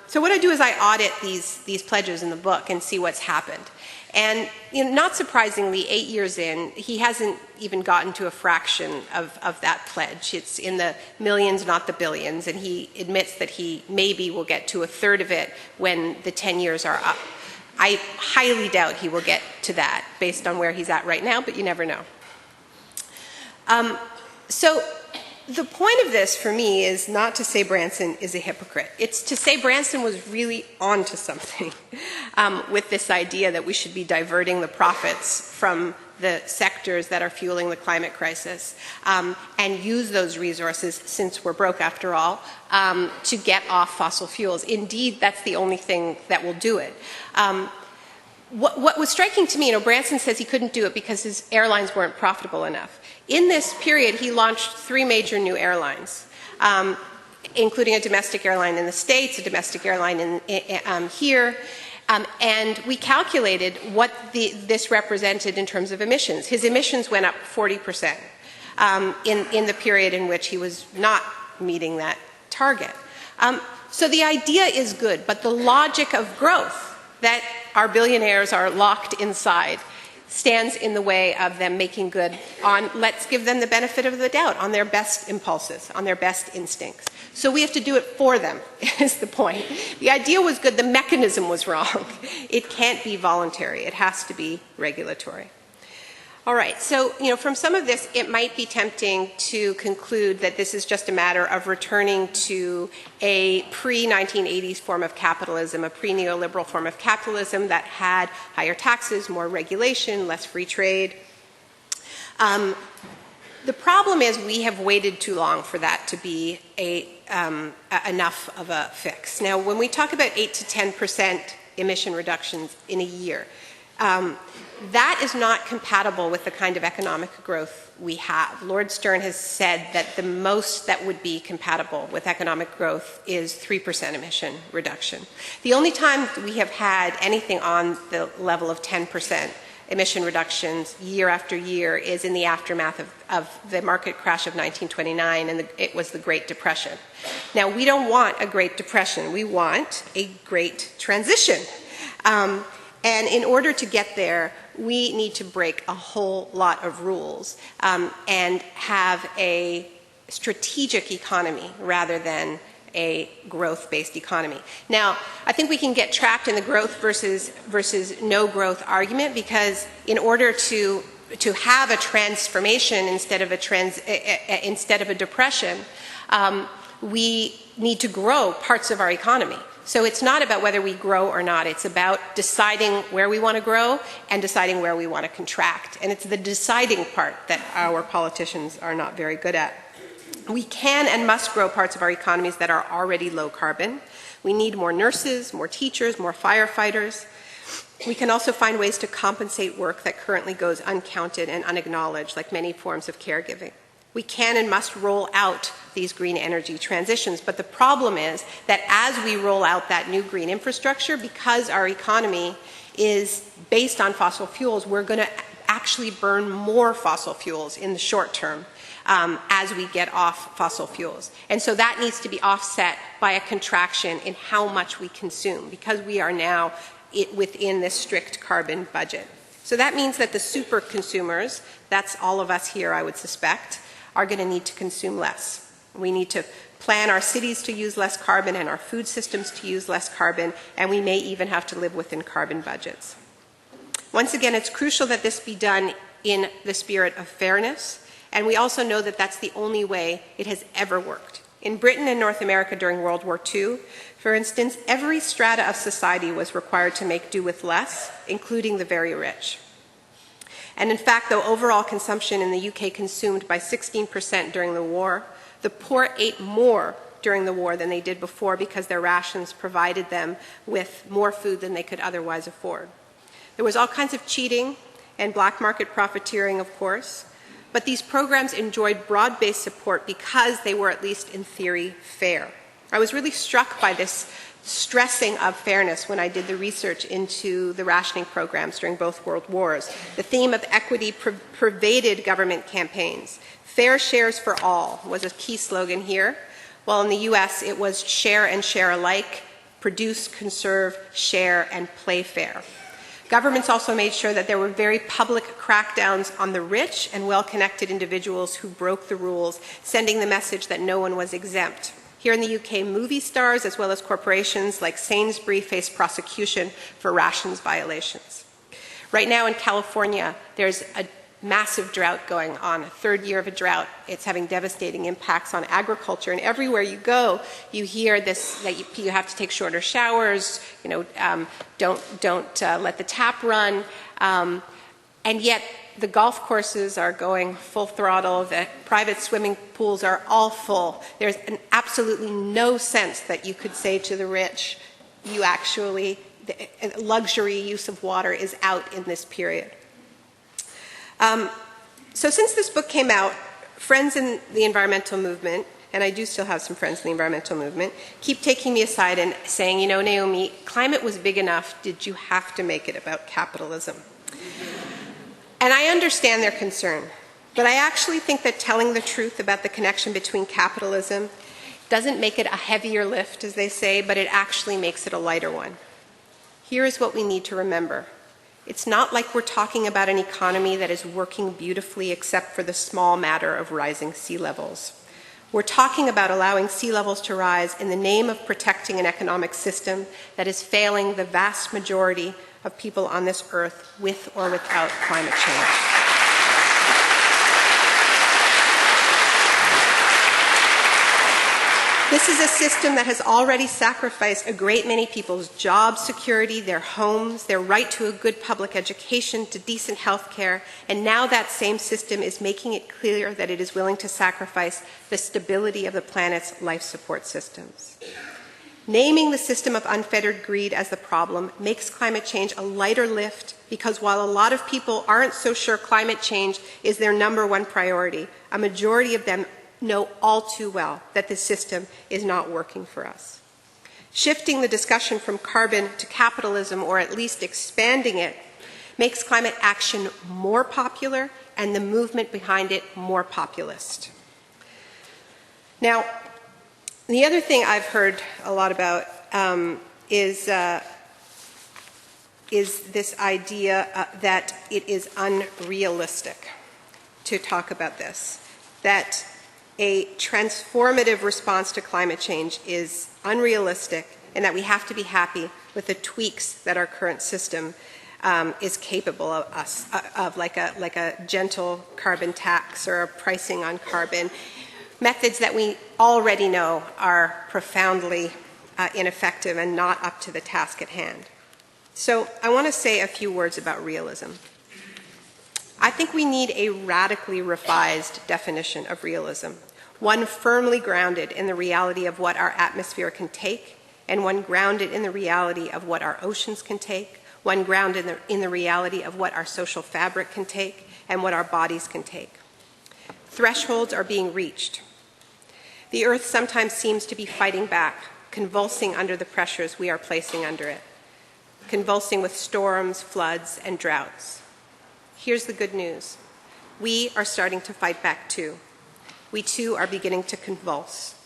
So what I do is I audit these pledges in the book and see what's happened. And not surprisingly, 8 years in, he hasn't even gotten to a fraction of that pledge. It's in the millions, not the billions, and he admits that he maybe will get to a third of it when the 10 years are up. I highly doubt he will get to that based on where he's at right now, but you never know. So the point of this for me is not to say Branson is a hypocrite. It's to say Branson was really onto something with this idea that we should be diverting the profits from the sectors that are fueling the climate crisis and use those resources, since we're broke after all, to get off fossil fuels. Indeed, that's the only thing that will do it. What was striking to me, Branson says he couldn't do it because his airlines weren't profitable enough. In this period, he launched 3 major new airlines, including a domestic airline in the States, a domestic airline here, and we calculated what this represented in terms of emissions. His emissions went up 40% in the period in which he was not meeting that target. So the idea is good, but the logic of growth, that our billionaires are locked inside, stands in the way of them making good on, let's give them the benefit of the doubt, on their best impulses, on their best instincts. So we have to do it for them, is the point. The idea was good, the mechanism was wrong. It can't be voluntary, it has to be regulatory. All right, so from some of this, it might be tempting to conclude that this is just a matter of returning to a pre-1980s form of capitalism, a pre-neoliberal form of capitalism that had higher taxes, more regulation, less free trade. The problem is we have waited too long for that to be enough of a fix. Now, when we talk about 8 to 10% emission reductions in a year, that is not compatible with the kind of economic growth we have. Lord Stern has said that the most that would be compatible with economic growth is 3% emission reduction. The only time we have had anything on the level of 10% emission reductions year after year is in the aftermath of the market crash of 1929, and it was the Great Depression. Now, we don't want a Great Depression. We want a great transition. And in order to get there, we need to break a whole lot of rules and have a strategic economy rather than a growth-based economy. Now, I think we can get trapped in the growth versus no growth argument, because in order to have a transformation instead of a depression, we need to grow parts of our economy. So it's not about whether we grow or not. It's about deciding where we want to grow and deciding where we want to contract. And it's the deciding part that our politicians are not very good at. We can and must grow parts of our economies that are already low carbon. We need more nurses, more teachers, more firefighters. We can also find ways to compensate work that currently goes uncounted and unacknowledged, like many forms of caregiving. We can and must roll out these green energy transitions, but the problem is that as we roll out that new green infrastructure, because our economy is based on fossil fuels, we're going to actually burn more fossil fuels in the short term as we get off fossil fuels. And so that needs to be offset by a contraction in how much we consume, because we are now within this strict carbon budget. So that means that the super consumers, that's all of us here I would suspect, are going to need to consume less. We need to plan our cities to use less carbon and our food systems to use less carbon, and we may even have to live within carbon budgets. Once again, it's crucial that this be done in the spirit of fairness, and we also know that that's the only way it has ever worked. In Britain and North America during World War II, for instance, every strata of society was required to make do with less, including the very rich. And in fact, though overall consumption in the UK consumed by 16% during the war, the poor ate more during the war than they did before because their rations provided them with more food than they could otherwise afford. There was all kinds of cheating and black market profiteering, of course, but these programs enjoyed broad-based support because they were, at least in theory, fair. I was really struck by this stressing of fairness when I did the research into the rationing programs during both world wars. The theme of equity pervaded government campaigns. Fair shares for all was a key slogan here, while in the US it was share and share alike, produce, conserve, share, and play fair. Governments also made sure that there were very public crackdowns on the rich and well-connected individuals who broke the rules, sending the message that no one was exempt. Here in the UK, movie stars as well as corporations like Sainsbury's face prosecution for rations violations. Right now in California, there's a massive drought going on, a third year of a drought. It's having devastating impacts on agriculture, and everywhere you go, you hear this, that you have to take shorter showers, don't let the tap run, and yet the golf courses are going full throttle, the private swimming pools are all full. There's absolutely no sense that you could say to the rich, you actually, the luxury use of water is out in this period. So since this book came out, friends in the environmental movement, and I do still have some friends in the environmental movement, keep taking me aside and saying, you know, Naomi, climate was big enough, did you have to make it about capitalism? And I understand their concern, but I actually think that telling the truth about the connection between capitalism doesn't make it a heavier lift, as they say, but it actually makes it a lighter one. Here is what we need to remember. It's not like we're talking about an economy that is working beautifully except for the small matter of rising sea levels. We're talking about allowing sea levels to rise in the name of protecting an economic system that is failing the vast majority of people on this earth with or without climate change. This is a system that has already sacrificed a great many people's job security, their homes, their right to a good public education, to decent health care, and now that same system is making it clear that it is willing to sacrifice the stability of the planet's life support systems. Naming the system of unfettered greed as the problem makes climate change a lighter lift, because while a lot of people aren't so sure climate change is their number one priority, a majority of them know all too well that the system is not working for us. Shifting the discussion from carbon to capitalism, or at least expanding it, makes climate action more popular and the movement behind it more populist. Now, the other thing I've heard a lot about is this idea that it is unrealistic to talk about this, that a transformative response to climate change is unrealistic, and that we have to be happy with the tweaks that our current system is capable of, like a gentle carbon tax or a pricing on carbon, methods that we already know are profoundly ineffective and not up to the task at hand. So I want to say a few words about realism. I think we need a radically revised definition of realism, one firmly grounded in the reality of what our atmosphere can take, and one grounded in the reality of what our oceans can take, one grounded in the reality of what our social fabric can take, and what our bodies can take. Thresholds are being reached. The Earth sometimes seems to be fighting back, convulsing under the pressures we are placing under it, convulsing with storms, floods, and droughts. Here's the good news. We are starting to fight back too. we too are beginning to convulse.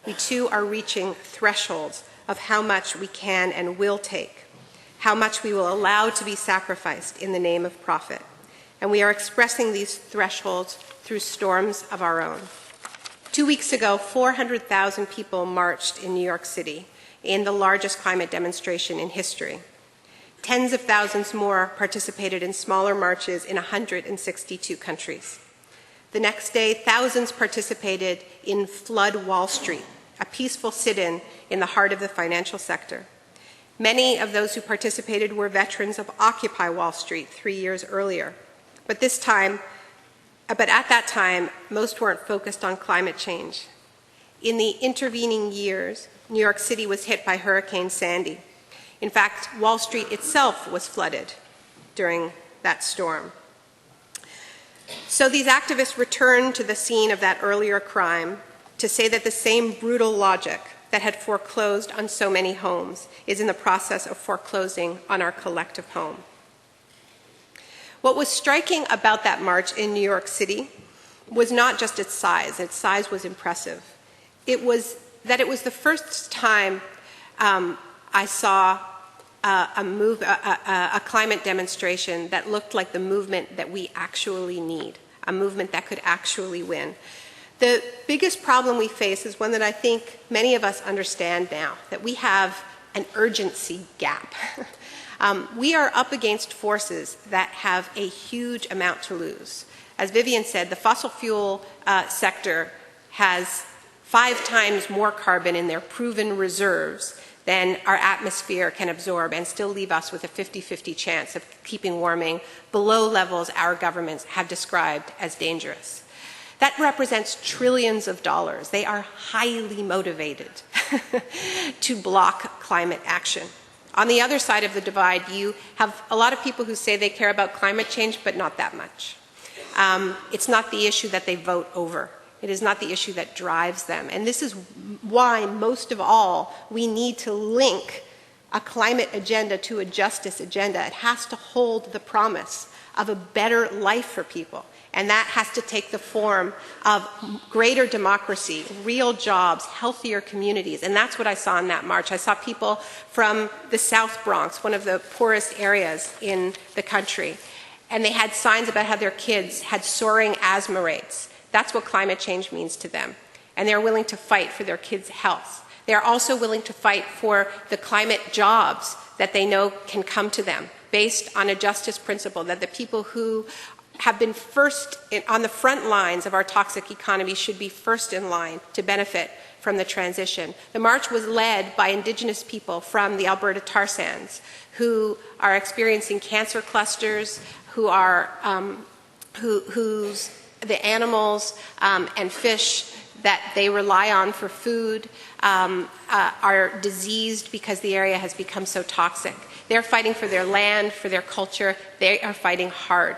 We too are reaching thresholds of how much we can and will take, how much we will allow to be sacrificed in the name of profit. And we are expressing these thresholds through storms of our own. 2 weeks ago, 400,000 people marched in New York City in the largest climate demonstration in history. Tens of thousands more participated in smaller marches in 162 countries. The next day, thousands participated in Flood Wall Street, a peaceful sit-in in the heart of the financial sector. Many of those who participated were veterans of Occupy Wall Street 3 years earlier. But at that time, most weren't focused on climate change. In the intervening years, New York City was hit by Hurricane Sandy. In fact, Wall Street itself was flooded during that storm. So these activists returned to the scene of that earlier crime to say that the same brutal logic that had foreclosed on so many homes is in the process of foreclosing on our collective home. What was striking about that march in New York City was not just its size was impressive. It was that it was the first time I saw a climate demonstration that looked like the movement that we actually need, a movement that could actually win. The biggest problem we face is one that I think many of us understand now, that we have an urgency gap. We are up against forces that have a huge amount to lose. As Vivienne said, the fossil fuel sector has 5 times more carbon in their proven reserves than our atmosphere can absorb and still leave us with a 50-50 chance of keeping warming below levels our governments have described as dangerous. That represents trillions of dollars. They are highly motivated to block climate action. On the other side of the divide, you have a lot of people who say they care about climate change, but not that much. It's not the issue that they vote over. It is not the issue that drives them. And this is why, most of all, we need to link a climate agenda to a justice agenda. It has to hold the promise of a better life for people. And that has to take the form of greater democracy, real jobs, healthier communities. And that's what I saw in that march. I saw people from the South Bronx, one of the poorest areas in the country. And they had signs about how their kids had soaring asthma rates. That's what climate change means to them. And they're willing to fight for their kids' health. They are also willing to fight for the climate jobs that they know can come to them, based on a justice principle, that the people who have been first on the front lines of our toxic economy should be first in line to benefit from the transition. The march was led by Indigenous people from the Alberta tar sands who are experiencing cancer clusters, who are the animals and fish that they rely on for food are diseased because the area has become so toxic. They're fighting for their land, for their culture. They are fighting hard.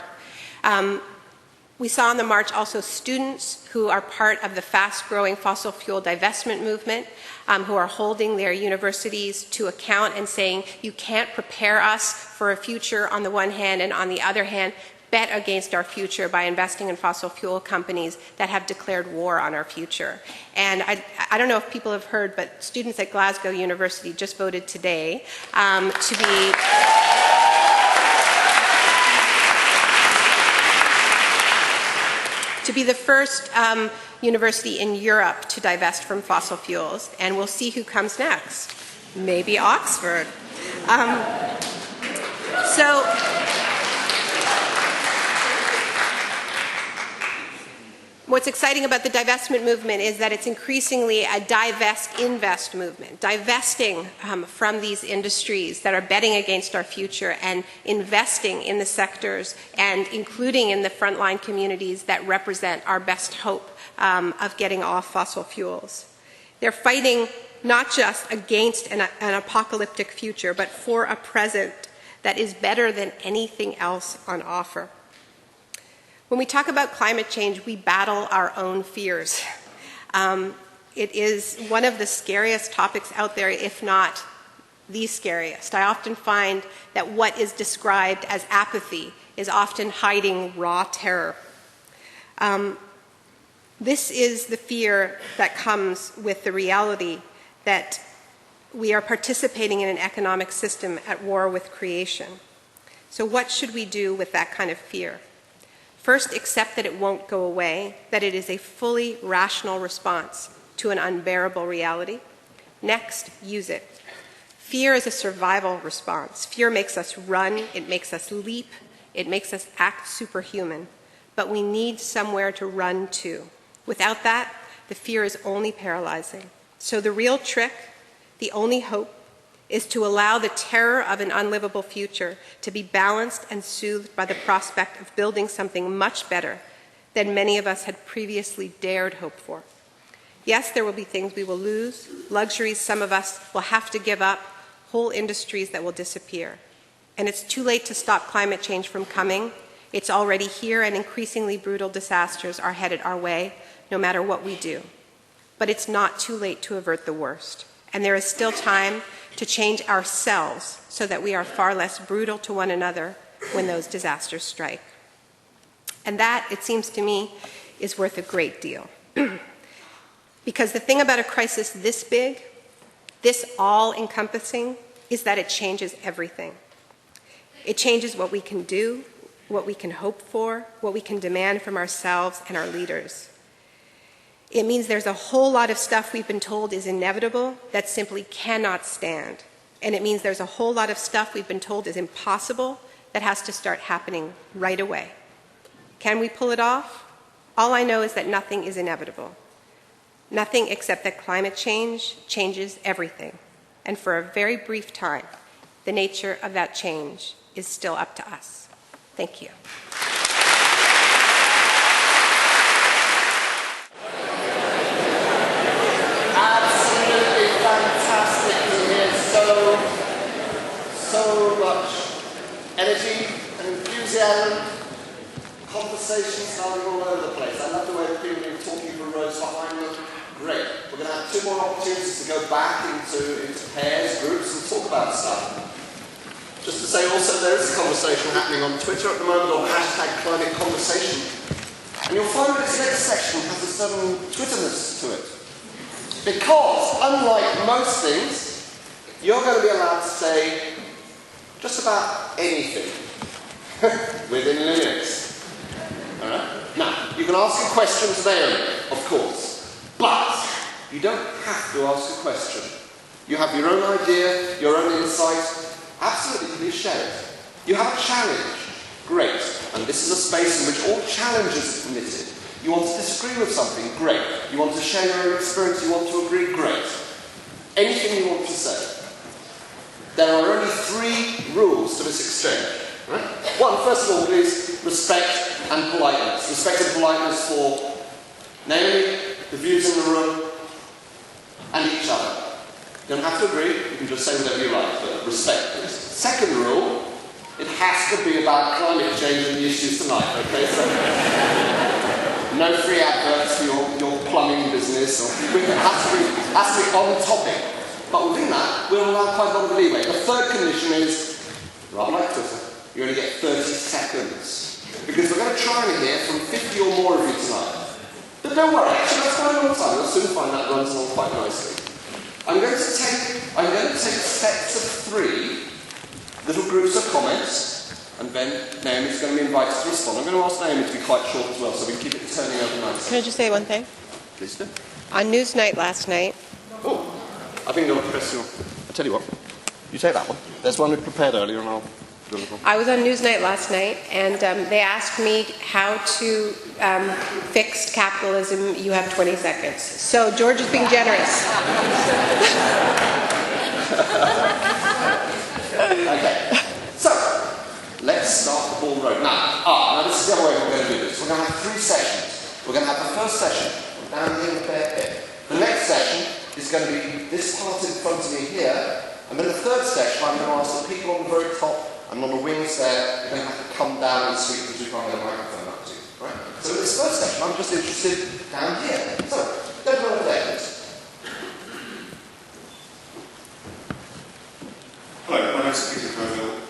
We saw on the march also students who are part of the fast-growing fossil fuel divestment movement, who are holding their universities to account and saying, you can't prepare us for a future on the one hand, and on the other hand, bet against our future by investing in fossil fuel companies that have declared war on our future. And I don't know if people have heard, but students at Glasgow University just voted today to be the first university in Europe to divest from fossil fuels, and we'll see who comes next. Maybe Oxford. What's exciting about the divestment movement is that it's increasingly a divest-invest movement, divesting from these industries that are betting against our future and investing in the sectors and including in the frontline communities that represent our best hope of getting off fossil fuels. They're fighting not just against an apocalyptic future, but for a present that is better than anything else on offer. When we talk about climate change, we battle our own fears. It is one of the scariest topics out there, if not the scariest. I often find that what is described as apathy is often hiding raw terror. This is the fear that comes with the reality that we are participating in an economic system at war with creation. So what should we do with that kind of fear? First, accept that it won't go away, that it is a fully rational response to an unbearable reality. Next, use it. Fear is a survival response. Fear makes us run, it makes us leap, it makes us act superhuman. But we need somewhere to run to. Without that, the fear is only paralyzing. So the real trick, the only hope, is to allow the terror of an unlivable future to be balanced and soothed by the prospect of building something much better than many of us had previously dared hope for. Yes, there will be things we will lose, luxuries some of us will have to give up, whole industries that will disappear. And it's too late to stop climate change from coming. It's already here, and increasingly brutal disasters are headed our way, no matter what we do. But it's not too late to avert the worst. And there is still time to change ourselves so that we are far less brutal to one another when those disasters strike. And that, it seems to me, is worth a great deal. Because the thing about a crisis this big, this all-encompassing, is that it changes everything. It changes what we can do, what we can hope for, what we can demand from ourselves and our leaders. It means there's a whole lot of stuff we've been told is inevitable that simply cannot stand. And it means there's a whole lot of stuff we've been told is impossible that has to start happening right away. Can we pull it off? All I know is that nothing is inevitable. Nothing except that climate change changes everything. And for a very brief time, the nature of that change is still up to us. Thank you. Absolutely fantastic to hear so much energy and enthusiasm, conversations going all over the place. I love the way the people are talking for rows behind them. Great. We're going to have 2 more opportunities to go back into pairs, groups, and talk about stuff. Just to say also, there is a conversation happening on Twitter at the moment on #ClimateConversation. And you'll find that this next section has a certain Twitterness to it. Because, unlike most things, you're going to be allowed to say just about anything within limits. All right? Now, you can ask a question to Naomi, of course, but you don't have to ask a question. You have your own idea, your own insight. Absolutely, please share it. You have a challenge. Great. And this is a space in which all challenges are permitted. You want to disagree with something? Great. You want to share your own experience? You want to agree? Great. Anything you want to say. There are only 3 rules to this exchange. Right? 1, first of all, please, respect and politeness. Respect and politeness for Naomi, the views in the room, and each other. You don't have to agree, you can just say whatever you like, but respect this. Second rule, it has to be about climate change and the issues tonight, okay? So, no free adverts for your plumbing business, or it has to be on topic. But within that, we'll allow quite a lot of leeway. The third condition is, rather like Twitter, you only get 30 seconds. Because we're going to try and hear from 50 or more of you tonight. But don't worry, actually that's quite a long time. You'll soon find that runs along quite nicely. I'm going to take sets of 3 little groups of comments, and then Naomi's going to be invited to respond. I'm going to ask Naomi to be quite short as well, so we can keep it turning over nicely. Can I just say one thing? Please do. On Newsnight last night. Oh, I think I'll press your... I'll tell you what, you take that one. There's one we prepared earlier, and I'll do another one. I was on Newsnight last night, and they asked me how to fix capitalism. You have 20 seconds. So George is being generous. Okay, so let's start the ball rolling. Now this is the other way we're going to do this. We're going to have 3 sessions. We're going to have the first session down here in the bare pit. The next session is going to be this part in front of me here, and then the third session I'm going to ask the people on the very top and on the wings there, you're going to have to come down and speak because we can't get a microphone up to you. Right? So in this first session, I'm just interested down here. So, don't go over there, please. Hello, my name is Peter Coville.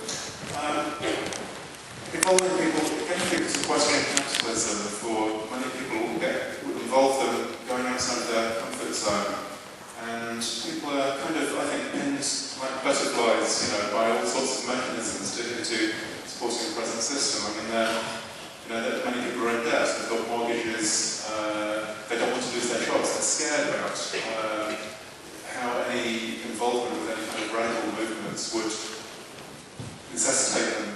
Involving people, can you think it's a question in capitalism for many people who get involved butterflies, by all sorts of mechanisms to supporting the present system. I mean, that many people are in debt, they've got mortgages, they don't want to lose their jobs, they're scared about how any involvement with any kind of radical movements would necessitate them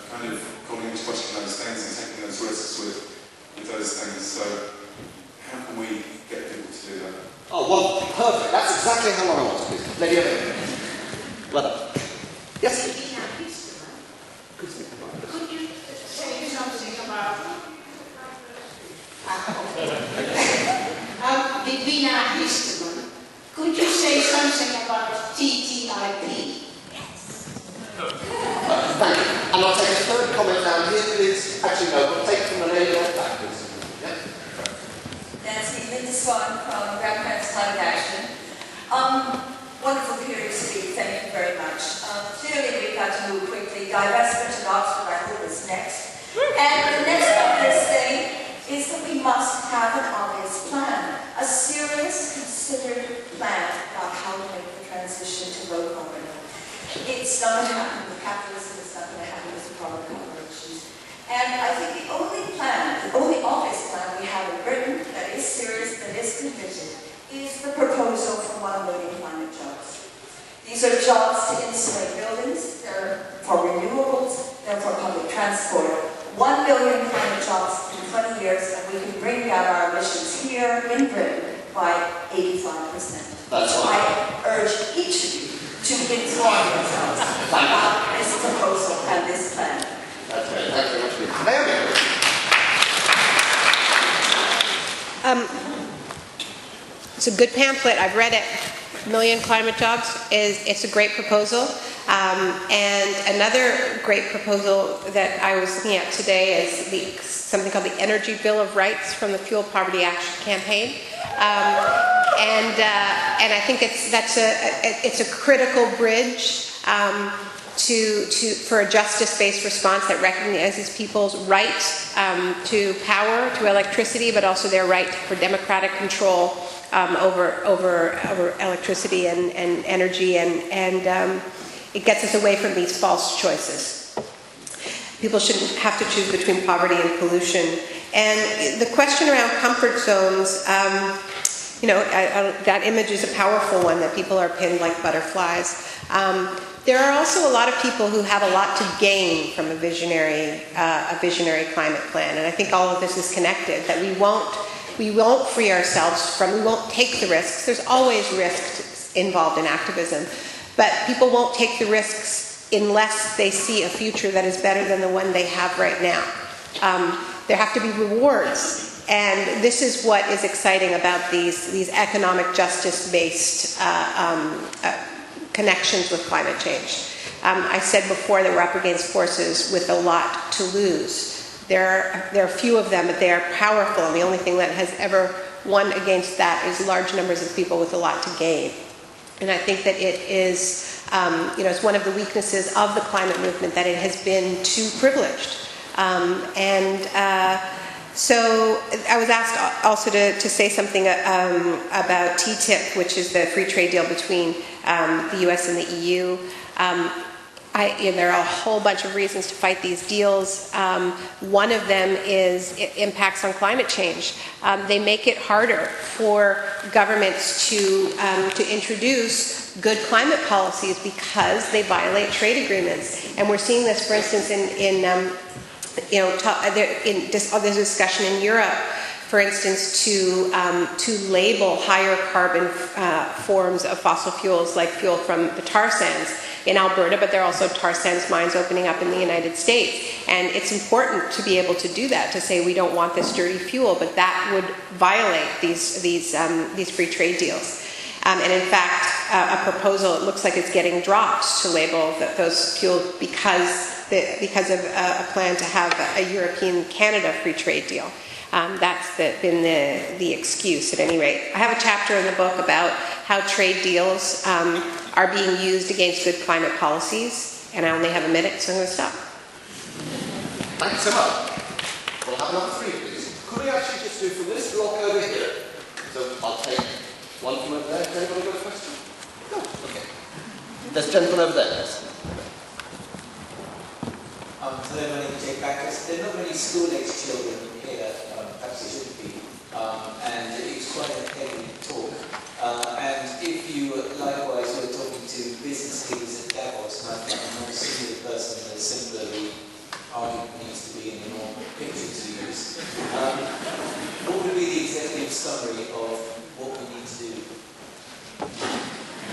kind of calling into question those things and taking those risks with those things. So how can we get people to do that? Oh, well, perfect. That's exactly how long I want to do. Lady over there. Well done. Yes? Could you say something about Vivienne Westwood? Could you say something about TTIP? Thank you. And I'll take a third comment down here, please. Actually, no, we'll take from the lady at the back, please. Yeah. Nancy, Linda Swan from Grandparents Climate Action. Wonderful period speak, thank you very much. Clearly we've got to move quickly. Divestment in Oxford, I hope, is next. And the next obvious thing is that we must have an obvious plan. A serious, considered plan about how to make the transition to low carbon. It's not going to happen with capitalism, it's not going to happen with carbon corporations. And I think the only plan, the only obvious plan we have in Britain that is serious, that is committed, is the proposal for 1 million climate jobs. These are jobs to insulate buildings, they're for renewables, they're for public transport. 1 million climate jobs in 20 years, and we can bring down our emissions here in Britain by 85%. That's right. I urge each of you to inform yourselves about this proposal and this plan. That's great. Thank you very much. Naomi. It's a good pamphlet. I've read it. Million Climate Jobs it's a great proposal. And another great proposal that I was looking at today is something called the Energy Bill of Rights from the Fuel Poverty Action Campaign. And I think it's a critical bridge for a justice-based response that recognizes people's right to power, to electricity, but also their right for democratic control over electricity and energy, and it gets us away from these false choices. People shouldn't have to choose between poverty and pollution. And the question around comfort zones, that image is a powerful one, that people are pinned like butterflies. There are also a lot of people who have a lot to gain from a visionary climate plan, and I think all of this is connected. That we won't free ourselves from, we won't take the risks. There's always risks involved in activism, but people won't take the risks unless they see a future that is better than the one they have right now. There have to be rewards, and this is what is exciting about these economic justice-based connections with climate change. I said before that we're up against forces with a lot to lose. There are few of them, but they are powerful, and the only thing that has ever won against that is large numbers of people with a lot to gain. And I think that it is, it's one of the weaknesses of the climate movement that it has been too privileged. So I was asked also to say something about TTIP, which is the free trade deal between the US and the EU. There are a whole bunch of reasons to fight these deals. One of them is impacts on climate change. They make it harder for governments to introduce good climate policies because they violate trade agreements. And we're seeing this, for instance, there's discussion in Europe, for instance, to label higher carbon forms of fossil fuels like fuel from the tar sands in Alberta, but there are also tar sands mines opening up in the United States. And it's important to be able to do that, to say we don't want this dirty fuel, but that would violate these free trade deals. And in fact, a proposal, it looks like it's getting dropped to label those fuels because of a plan to have a European-Canada free trade deal. That's been the excuse at any rate. I have a chapter in the book about how trade deals are being used against good climate policies, and I only have a minute, so I'm going to stop. Thanks so much. We'll have another three, please. Could we actually just do from this block over here? So I'll take one from over there. Has anybody got a question? No? Okay. There's a gentleman over there, yes. Hello, my name is Jake Backus. There are not many school-age children here, perhaps there shouldn't be, and it's quite a heavy talk. And if you likewise were talking to business leaders at Davos, and I find a more senior person, the simpler the argument needs to be and the more pictures to use, what would be the executive summary of what we need to do?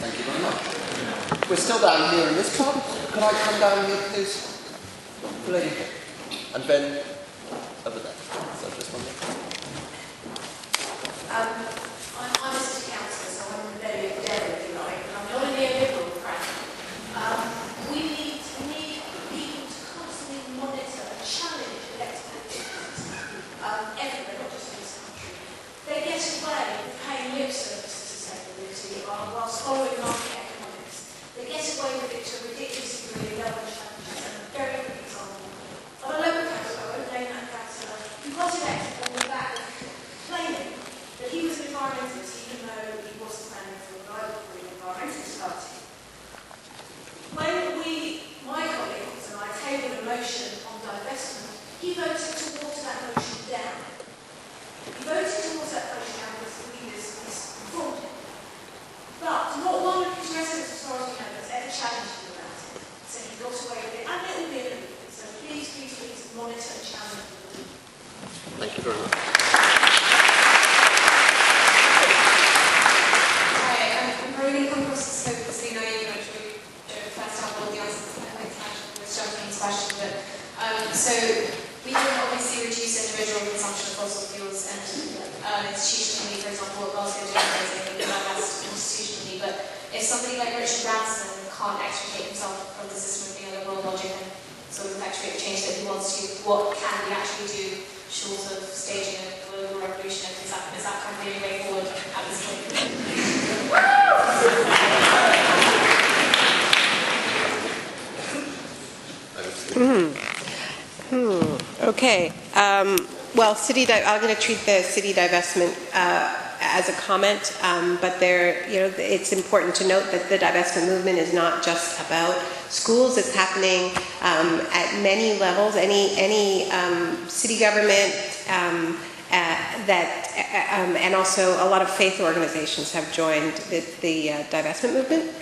Thank you very much. We're still down here in this part. Could I come down here, please? The lady here. And Ben over there. So just one minute. I'm a city councillor, so I'm very dare, if you like. I'm not a neoliberal friend. We need people to constantly monitor and challenge elected officials everywhere, not just in this country. They get away with paying lip service to sustainability whilst following market economics. They get away with it to a ridiculous degree, no one challenges them. A very good example. On a local council, I won't name that councillor, who got elected on the back of claiming that he was an environmentalist, even though he wasn't planning for a rival for an environmentalist party. When my colleagues and I tabled a motion on divestment, he voted to water that motion down. He voted to water that motion down because we informed him. But not one of his residents, as far as we know, has ever challenged him about it. So he got away with it, and it will be a little bit. So please monitor and challenge them. Thank you very much. I'm probably going to come across as hopelessly naive, actually, first time all the answers that I with Sheldon's question, but so we can obviously reduce individual consumption of fossil fuels and institutionally, for example, what Glasgow doing, divest institutionally, but if somebody like Richard Branson can't extricate himself from the system of neoliberal logic and sort of effectuate the change that he wants to, what can we actually do short of staging a global revolution? Is that kind of the only way forward at this point? Okay. Well, I'm going to treat the city divestment as a comment, but it's important to note that the divestment movement is not just about schools. It's happening at many levels. Any city government and also a lot of faith organizations have joined the divestment movement.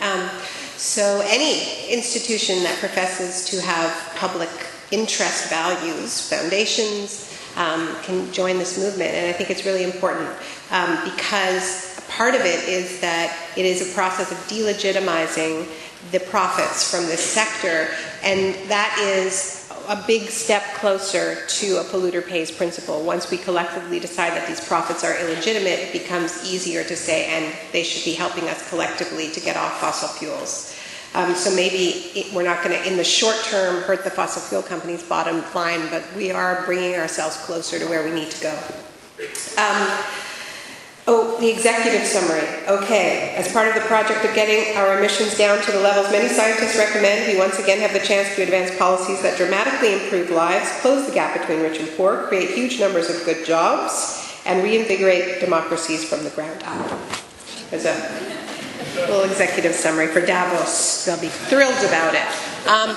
So any institution that professes to have public interest values, foundations, can join this movement. And I think it's really important because part of it is that it is a process of delegitimizing the profits from this sector, and that is a big step closer to a polluter pays principle. Once we collectively decide that these profits are illegitimate, it becomes easier to say, and they should be helping us collectively to get off fossil fuels. So maybe we're not going to, in the short term, hurt the fossil fuel companies' bottom line, but we are bringing ourselves closer to where we need to go. The executive summary. Okay, as part of the project of getting our emissions down to the levels many scientists recommend, we once again have the chance to advance policies that dramatically improve lives, close the gap between rich and poor, create huge numbers of good jobs, and reinvigorate democracies from the ground up. There's a little executive summary for Davos. They'll be thrilled about it. I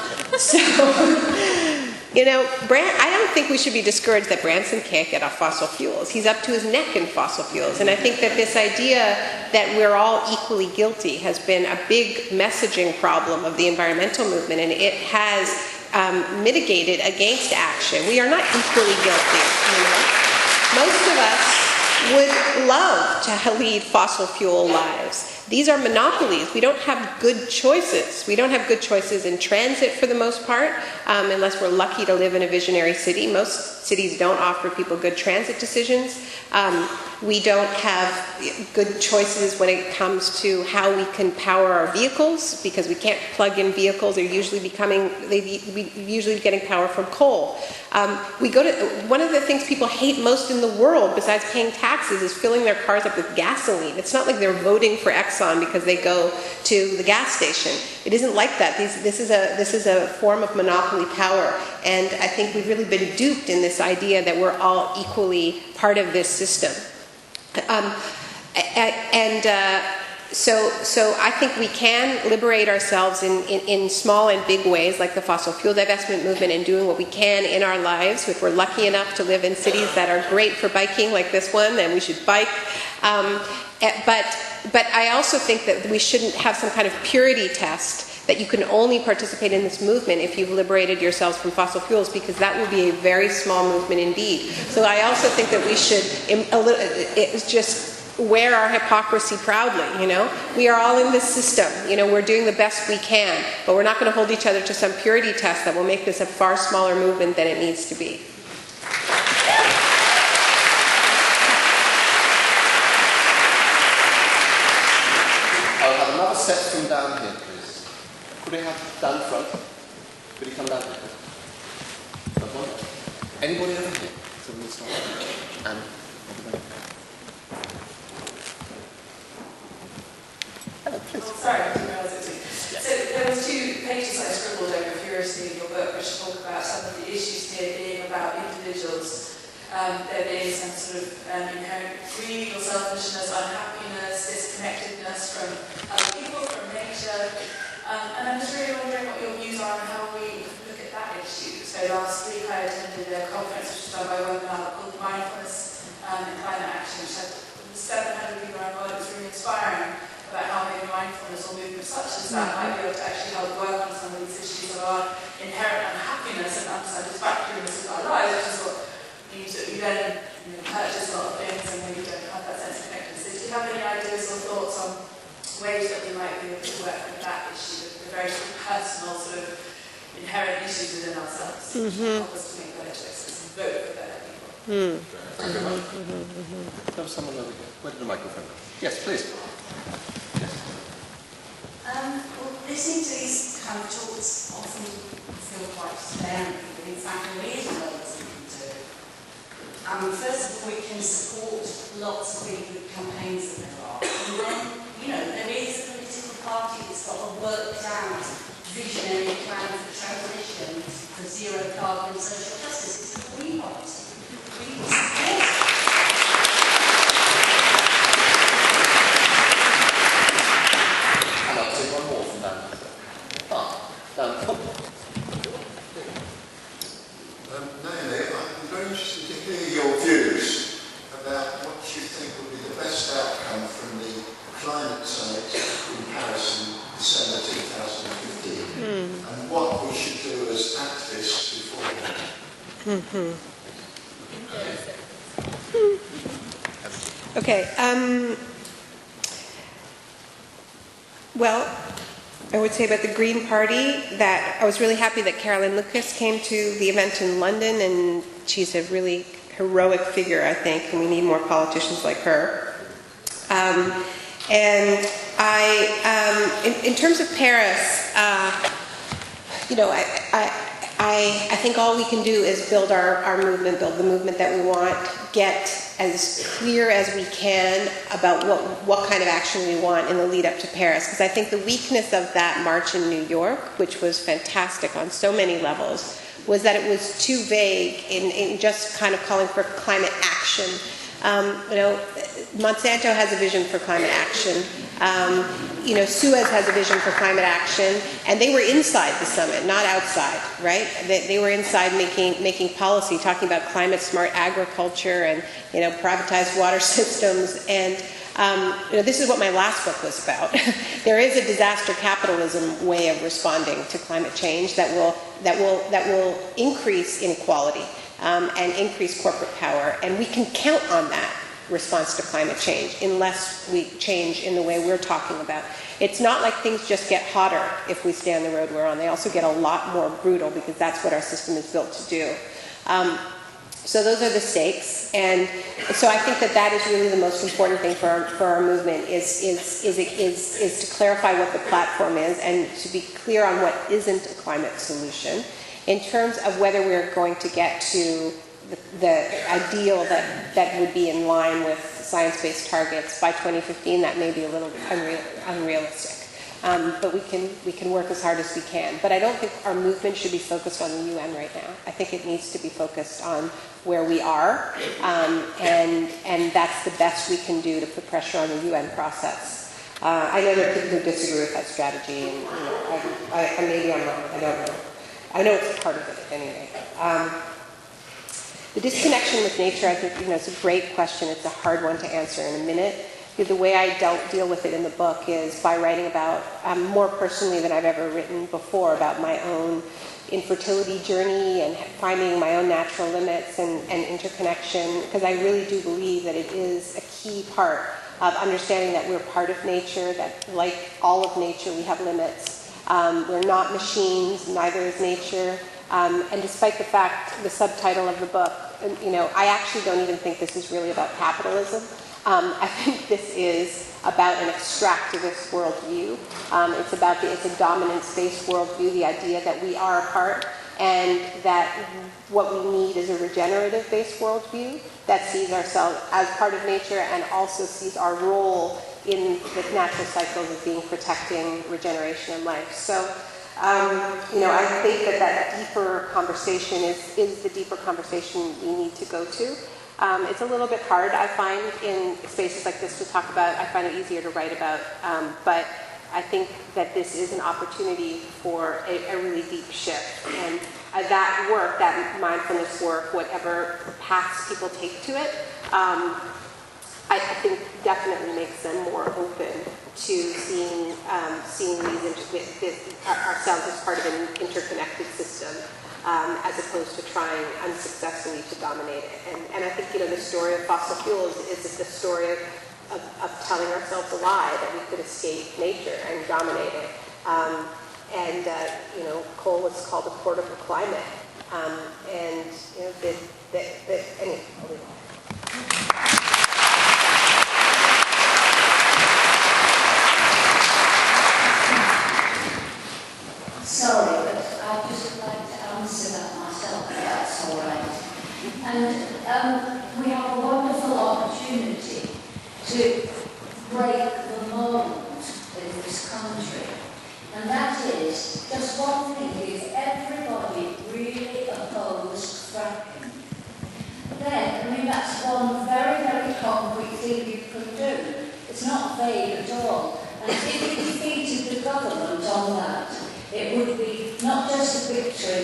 don't think we should be discouraged that Branson can't get off fossil fuels. He's up to his neck in fossil fuels. And I think that this idea that we're all equally guilty has been a big messaging problem of the environmental movement, and it has mitigated against action. We are not equally guilty. Most of us would love to lead fossil fuel lives. These are monopolies. We don't have good choices. We don't have good choices in transit for the most part, unless we're lucky to live in a visionary city. Most cities don't offer people good transit decisions. We don't have good choices when it comes to how we can power our vehicles, because we can't plug in vehicles. They're usually getting power from coal. One of the things people hate most in the world, besides paying taxes, is filling their cars up with gasoline. It's not like they're voting for Exxon because they go to the gas station. It isn't like that. This is a form of monopoly power, and I think we've really been duped in this idea that we're all equally part of this system. so I think we can liberate ourselves in small and big ways, like the fossil fuel divestment movement, and doing what we can in our lives. If we're lucky enough to live in cities that are great for biking, like this one, then we should bike. But I also think that we shouldn't have some kind of purity test that you can only participate in this movement if you've liberated yourselves from fossil fuels, because that will be a very small movement indeed. So I also think that we should just wear our hypocrisy proudly, you know. We are all in this system, you know, we're doing the best we can, but we're not going to hold each other to some purity test that will make this a far smaller movement than it needs to be. I'll have another set from down here, please. Could we have down front? Could you come down here? Anybody over here? So we'll start. And hello, please. Oh, sorry, I didn't realise it was me. So there was 2 pages I scribbled over furiously in your book, which talk about some of the issues here being about individuals. There being some sort of inherent greed or selfishness, unhappiness, disconnectedness from other people, from nature. And I'm just really wondering what your views are on how we look at that issue. So last week I attended a conference which was done by a webinar called Mindfulness in Climate Action, which had 700 people around the world. It was really inspiring about how maybe mindfulness or movements such as that might be able to actually help work on some of these issues of our inherent unhappiness and unsatisfactoriness of our lives, which is what means that we then purchase a lot of things and maybe don't have that sense of connection. So do you have any ideas or thoughts on ways that we might be able to work with that issue, the very sort of personal sort of inherent issues within ourselves, help us to make better choices and vote for better people? There was someone over here. Where did the microphone go? Yes, please. Well, listening to these kind of talks often feel quite staring, but in fact there is a lot that we can do. First of all, we can support lots of big campaigns that there are. And then, you know, there is a political party that's got a worked out visionary plan for transition for zero carbon social justice. It's what we want. We support it. And I'll take one more from down there. Naomi, I'm very interested to hear your views about what you think will be the best outcome from the climate summit in Paris in December 2015, and what we should do as activists beforehand. Okay. Well, I would say about the Green Party that I was really happy that Caroline Lucas came to the event in London, and she's a really heroic figure, I think, and we need more politicians like her. And in terms of Paris, you know, I think all we can do is build our movement, build the movement that we want, get as clear as we can about what kind of action we want in the lead up to Paris. Because I think the weakness of that march in New York, which was fantastic on so many levels, was that it was too vague in just kind of calling for climate action. You know, Monsanto has a vision for climate action. You know, Suez has a vision for climate action, and they were inside the summit, not outside, right? They were inside making policy, talking about climate-smart agriculture and, you know, privatized water systems. And you know, this is what my last book was about. There is a disaster capitalism way of responding to climate change that will increase inequality and increase corporate power, and we can count on that response to climate change unless we change in the way we're talking about. It's not like things just get hotter if we stay on the road we're on. They also get a lot more brutal because that's what our system is built to do. So those are the stakes, and so I think that is really the most important thing for our movement is to clarify what the platform is and to be clear on what isn't a climate solution. In terms of whether we're going to get to the ideal that would be in line with science-based targets by 2015, that may be a little unrealistic. But we can work as hard as we can. But I don't think our movement should be focused on the UN right now. I think it needs to be focused on where we are, and that's the best we can do to put pressure on the UN process. I know there are people who disagree with that strategy, and maybe I'm wrong. I don't know. I know it's part of it anyway. The disconnection with nature, I think, it's a great question. It's a hard one to answer in a minute. The way I deal with it in the book is by writing about, more personally than I've ever written before, about my own infertility journey and finding my own natural limits and interconnection, because I really do believe that it is a key part of understanding that we're part of nature, that like all of nature, we have limits. We're not machines, neither is nature. And despite the fact, the subtitle of the book, I actually don't even think this is really about capitalism. I think this is about an extractivist worldview. It's a dominance-based worldview, the idea that we are a part, and that what we need is a regenerative-based worldview that sees ourselves as part of nature and also sees our role in the natural cycles of being protecting regeneration and life. So, I think that deeper conversation is the deeper conversation we need to go to. It's a little bit hard, I find, in spaces like this to talk about. I find it easier to write about, but I think that this is an opportunity for a really deep shift. And that work, that mindfulness work, whatever paths people take to it, I think definitely makes them more open to seeing ourselves as part of an interconnected system, as opposed to trying unsuccessfully to dominate it. And I think, the story of fossil fuels is the story of telling ourselves a lie that we could escape nature and dominate it. Coal was called a port of the climate. Anyway, I'll leave it. Sorry, but I'd just like to answer that myself, if that's all right. And we have a wonderful opportunity to break the mold in this country. And that is just one thing: if everybody really opposed fracking, then, that's one very, very concrete thing you can do. It's not vague at all. And if you defeated the government on that, it would be not just a victory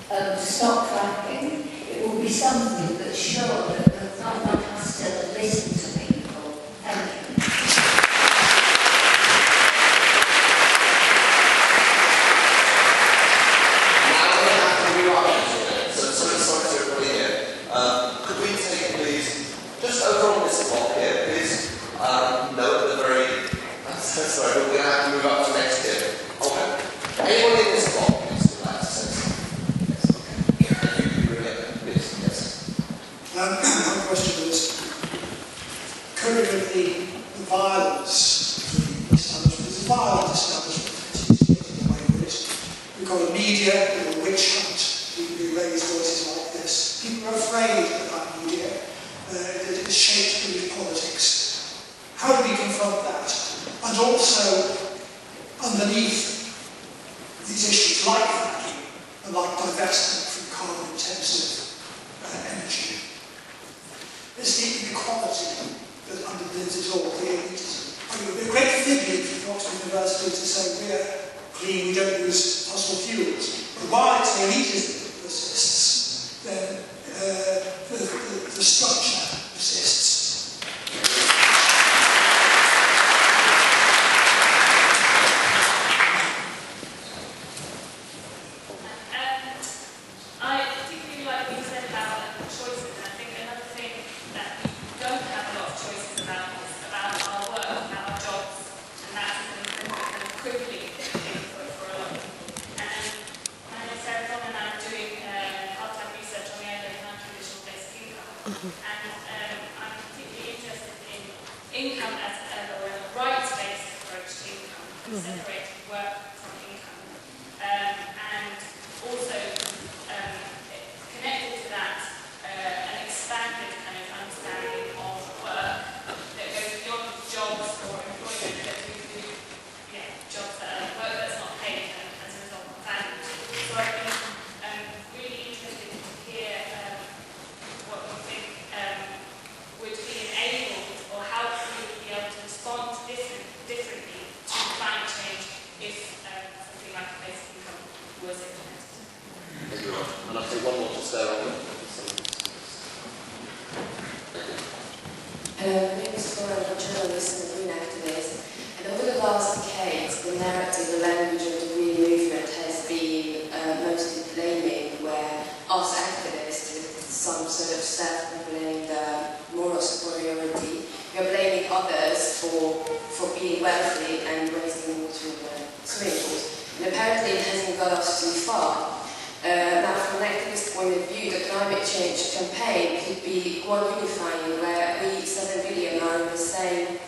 to stop fracking, it would be something that showed that the government has to listen to people. Thank you. Could we take, please, just over on this block here, please, note at the very, sorry, but we're going to have to move up to next here. Okay. Anyone in this block, please, would like to say something? Yes, okay. You bring it in, please, yes. My question is, currently with the violence between the establishment, it's a violent establishment, it's away with it. We've got a media with a witch hunt, people who raise voices like this. People are afraid of that media, that it is shaped through politics. How do we confront that? And also, underneath these issues like fracking and like divestment from carbon-intensive energy, is the inequality that underpins it all, the elitism. I mean, it would be a great figure from Oxford University to say we're clean, we don't use fossil fuels. But while it's the elitism that persists, then the structure persists. I particularly like what you said about choices, and I think another thing that we don't have a lot of choices about is about our work, about our jobs, and that's an crippling thing for a lot of people. And I'm in Arizona and I'm doing part-time research on the idea of non-traditional-based income, and I'm particularly interested in income as a rights-based approach to income, separating work from income, and also connected to that, an expanded kind of understanding of work that goes beyond jobs or employment, that we do jobs that are work that's not paid and as a result not valued. So I've been really interested to hear what you think like a basic income was implemented. Thank you very much. And I'll take one more just there on the... My name is Flora, I'm a journalist and a green activist. And over the last decades, the narrative, the language of the green movement has been mostly blaming, where us activists, with some sort of self-proclaimed moral superiority, we are blaming others for being wealthy and wasting water in the swimming pools. And apparently it hasn't got us too far. Now, from an activist point of view, the climate change campaign could be more unifying, where we 7 billion are in the same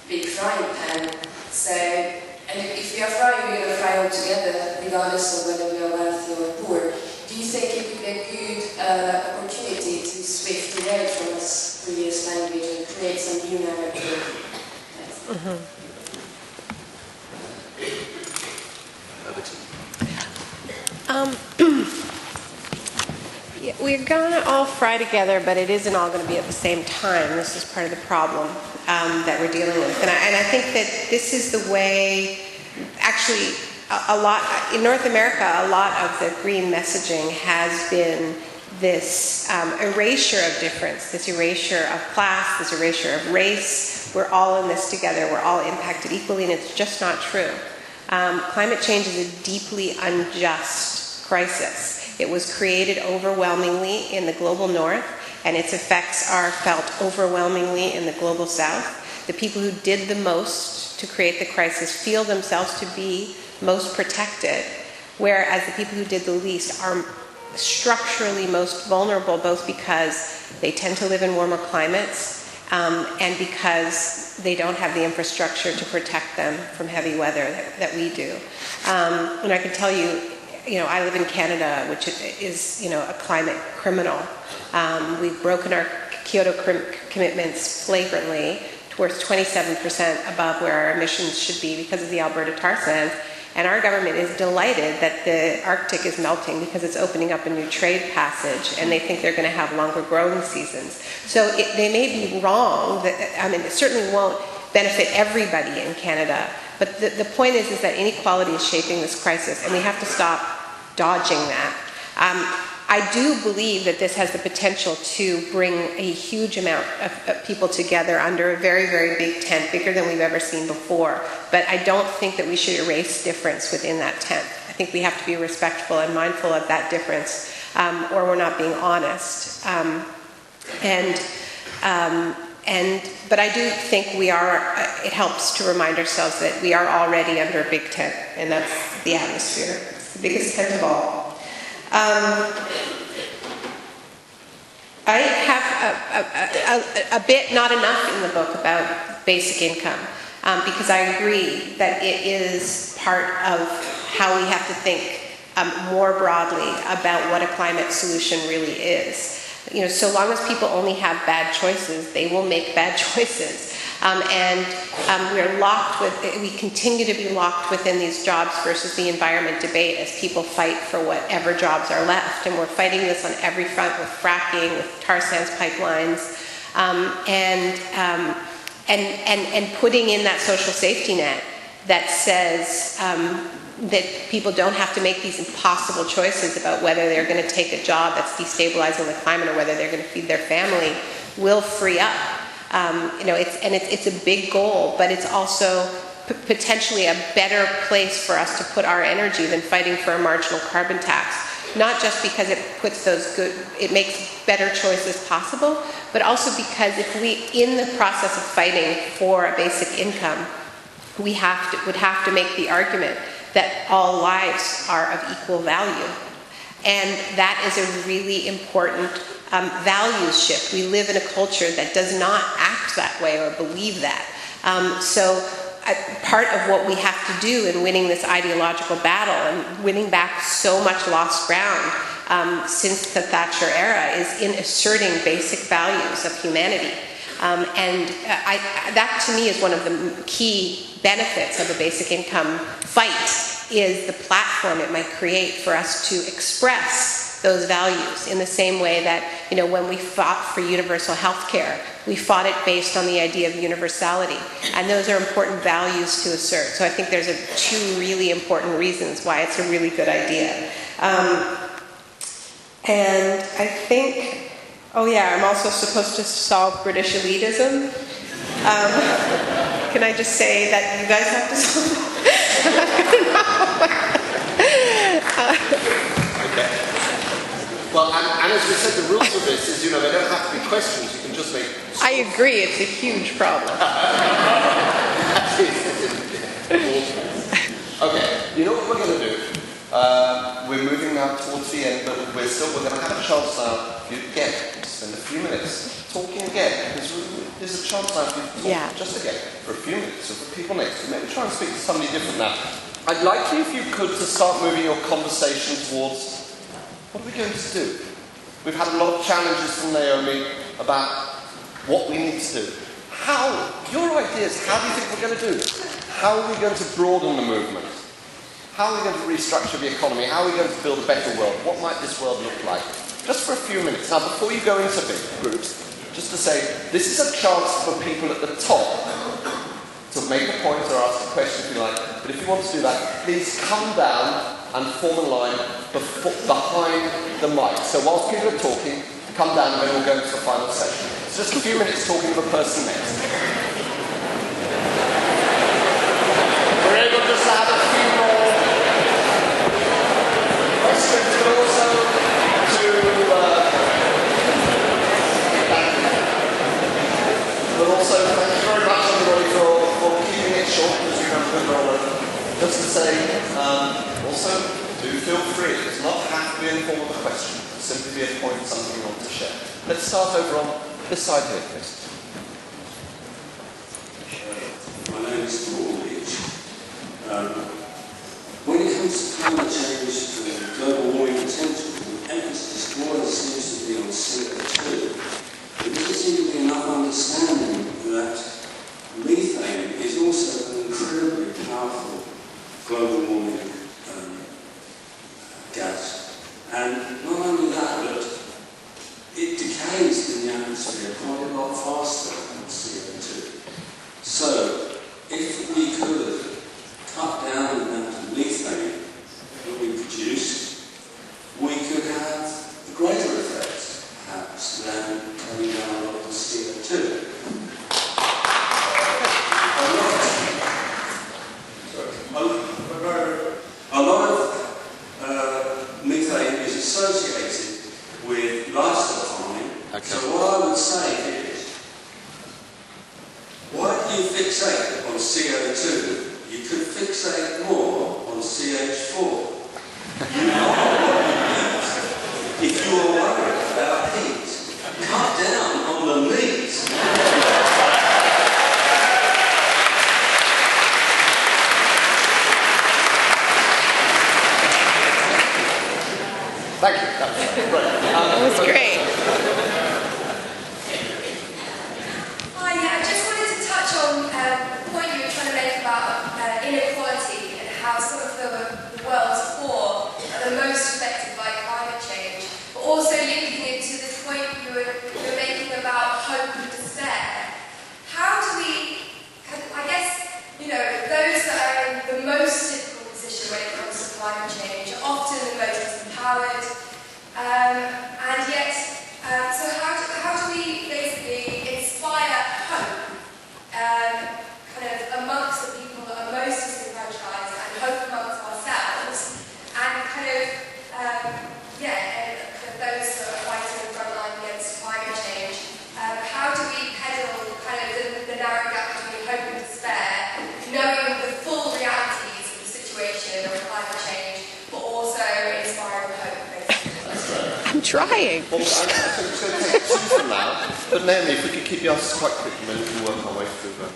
big frying pan. So, and if we are frying, we're going to fry all together, regardless of whether we are wealthy or poor. Do you think it would be a good opportunity to switch away from this previous language and create some new narrative? Yeah, we're going to all fry together, but it isn't all going to be at the same time. This is part of the problem that we're dealing with. And I think that this is the way, actually, a lot, in North America, a lot of the green messaging has been this erasure of difference, this erasure of class, this erasure of race. We're all in this together. We're all impacted equally, and it's just not true. Climate change is a deeply unjust crisis. It was created overwhelmingly in the global north, and its effects are felt overwhelmingly in the global south. The people who did the most to create the crisis feel themselves to be most protected, whereas the people who did the least are structurally most vulnerable, both because they tend to live in warmer climates and because they don't have the infrastructure to protect them from heavy weather that we do. And I can tell you, I live in Canada, which is, a climate criminal. We've broken our Kyoto commitments flagrantly, towards 27% above where our emissions should be because of the Alberta tar sands. And our government is delighted that the Arctic is melting because it's opening up a new trade passage, and they think they're going to have longer growing seasons. So they may be wrong. It certainly won't benefit everybody in Canada. But the point is that inequality is shaping this crisis, and we have to stop dodging that. I do believe that this has the potential to bring a huge amount of people together under a very, very big tent, bigger than we've ever seen before. But I don't think that we should erase difference within that tent. I think we have to be respectful and mindful of that difference, or we're not being honest. But I do think it helps to remind ourselves that we are already under a big tent, and that's the atmosphere. It's the biggest tent of all. I have a bit, not enough in the book about basic income, because I agree that it is part of how we have to think more broadly about what a climate solution really is. So long as people only have bad choices, they will make bad choices. We continue to be locked within these jobs versus the environment debate as people fight for whatever jobs are left. And we're fighting this on every front with fracking, with tar sands pipelines, and putting in that social safety net that says that people don't have to make these impossible choices about whether they're going to take a job that's destabilizing the climate or whether they're going to feed their family will free up. It's a big goal, but it's also potentially a better place for us to put our energy than fighting for a marginal carbon tax. Not just because it makes better choices possible, but also because if we, in the process of fighting for a basic income, we would have to make the argument that all lives are of equal value. And that is a really important values shift. We live in a culture that does not act that way or believe that. Part of what we have to do in winning this ideological battle and winning back so much lost ground since the Thatcher era is in asserting basic values of humanity. That to me is one of the key benefits of a basic income fight, is the platform it might create for us to express those values in the same way that, when we fought for universal health care, we fought it based on the idea of universality. And those are important values to assert. So I think there's two really important reasons why it's a really good idea. And I think, I'm also supposed to solve British elitism. Can I just say that you guys have to solve Okay. Well, and as we said, the rules of this is, they don't have to be questions. You can just make... I agree, it's a huge problem. Okay, you know what we're going to do? We're moving now towards the end, but we're going to have a chance now for you again to spend a few minutes talking again. There's a chance now for you to talk just again for a few minutes. So for people next to you, maybe try and speak to somebody different now. I'd like you, if you could, to start moving your conversation towards what are we going to do? We've had a lot of challenges from Naomi about what we need to do. Your ideas, how do you think we're going to do this? How are we going to broaden the movement? How are we going to restructure the economy? How are we going to build a better world? What might this world look like? Just for a few minutes. Now, before you go into big groups, just to say, this is a chance for people at the top to make a point or ask a question if you like. But if you want to do that, please come down and form a line behind the mic. So whilst people are talking, come down and then we'll go into the final session. It's just a few minutes talking to the person next. We're able just to have a few more questions, but also thank you very much, everybody, for keeping it short, because you have a good roll over. Just to say, also, do feel free. It does not have to be in the form of a question. It's simply be a point, something you want to share. Let's start over on this side here, please. My name is Paul Beach. When it comes to climate change and global warming potential, the emphasis more seems to be on CO2. There doesn't seem to be enough understanding that methane is also an incredibly powerful global warming gas. And not only that, but it decays in the atmosphere quite a lot faster than CO2. So, if we could cut down the amount of methane that we produce, we could have a greater effect, perhaps, than cutting down a lot of the CO2. A lot of methane is associated with livestock farming. Okay. So what I would say is, why do you fixate on CO2? You could fixate more on CH4. You know what you eat. If you are worried about heat, cut down on the meat. Thank you. That was great. That was great. Hi, I just wanted to touch on the point you were trying to make about inequality and how some of the world's poor are the most affected by climate change, but also linking it to this point you were making about hope and despair. How do we, I guess, those that are in the most difficult position when it comes to climate change are often the most empowered, and yet, so how do we basically inspire hope kind of amongst the people that are most disenfranchised and hope amongst ourselves and kind of, those that are fighting the front line against climate change? How do we peddle kind of the narrow gap between hope and despair, knowing the full realities of the situation of climate change, but also inspiring hope? I'm trying. Well, I think it's going to take two from now. But Naomi, if we could keep your answers quite quick, and then we can work our way through them.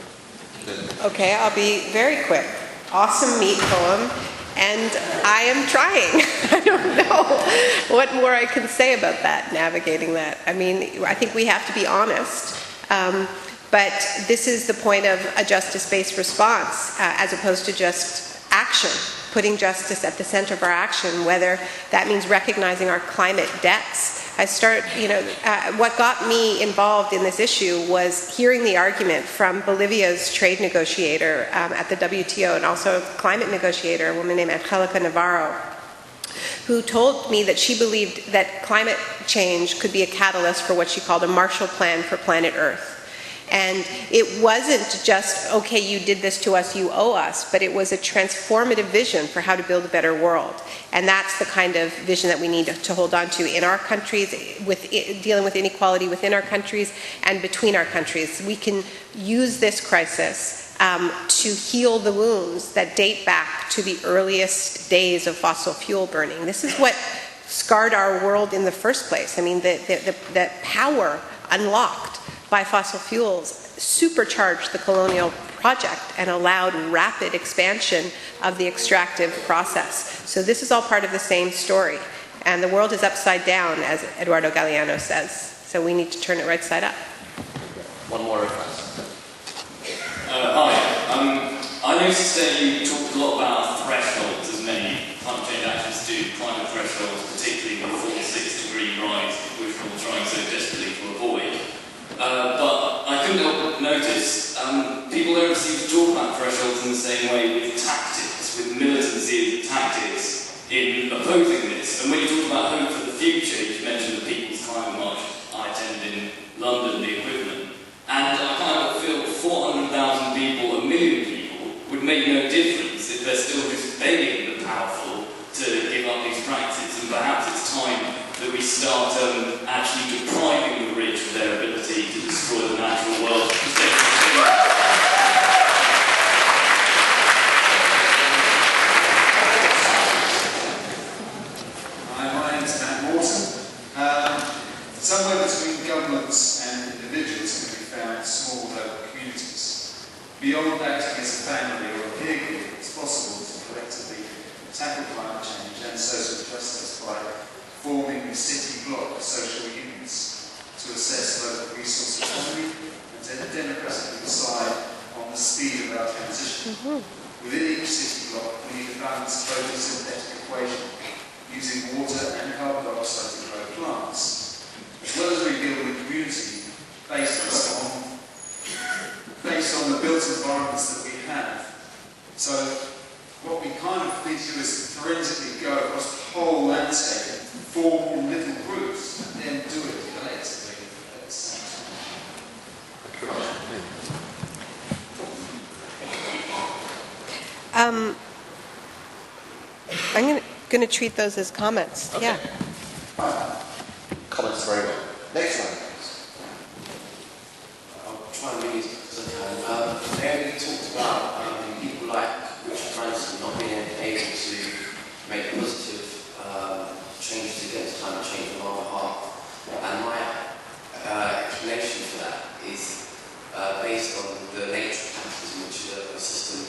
Okay, I'll be very quick. Awesome meat poem, and I am trying. I don't know what more I can say about that, navigating that. I mean, I think we have to be honest. But this is the point of a justice-based response, as opposed to just action. putting justice at the center of our action, whether that means recognizing our climate debts. What got me involved in this issue was hearing the argument from Bolivia's trade negotiator at the WTO and also climate negotiator, a woman named Angelica Navarro, who told me that she believed that climate change could be a catalyst for what she called a Marshall Plan for planet Earth. And it wasn't just, okay, you did this to us, you owe us, but it was a transformative vision for how to build a better world. And that's the kind of vision that we need to hold on to in our countries, dealing with inequality within our countries and between our countries. We can use this crisis to heal the wounds that date back to the earliest days of fossil fuel burning. This is what scarred our world in the first place. I mean, the power unlocked by fossil fuels supercharged the colonial project and allowed rapid expansion of the extractive process. So this is all part of the same story. And the world is upside down, as Eduardo Galeano says. So we need to turn it right side up. One more request. Hi. I noticed that you talked a lot about thresholds, as many climate change actions do, climate thresholds, particularly the 4-6 degree rise, which we're all trying so desperately to avoid. But I couldn't help but notice people don't seem to talk about thresholds in the same way with tactics, with militancy as tactics in opposing this. And when you talk about hope for the future, you mentioned the People's Climate March I attended in London, the equivalent. And I kind of feel 400,000 people, 1 million people, would make no difference if they're still just begging the powerful to give up these practices. And perhaps it's time that we start actually depriving the rich of their ability to destroy the natural world. Hi, my name is Matt Morton. Somewhere between governments and individuals can be found small local communities. Beyond acting as a family or a peer group, it's possible to collectively tackle climate change and social justice by forming city block social units to assess local resource economy and to democratically decide on the speed of our transition. Within each city block, we need a balanced photosynthetic equation using water and carbon dioxide to grow plants, as well as rebuilding the community based on the built environments that we have. So what we kind of need to do is forensically go across the whole landscape, form little groups, and then do it collectively at the same time. I'm going to treat those as comments. Okay. Yeah. Comments very well. Next one, please. I'll try and read as because I can. Naomi talked about people like Richard Branson not being able to make positive changes against climate change on our behalf. And my explanation for that is based on the nature of capitalism, which is a system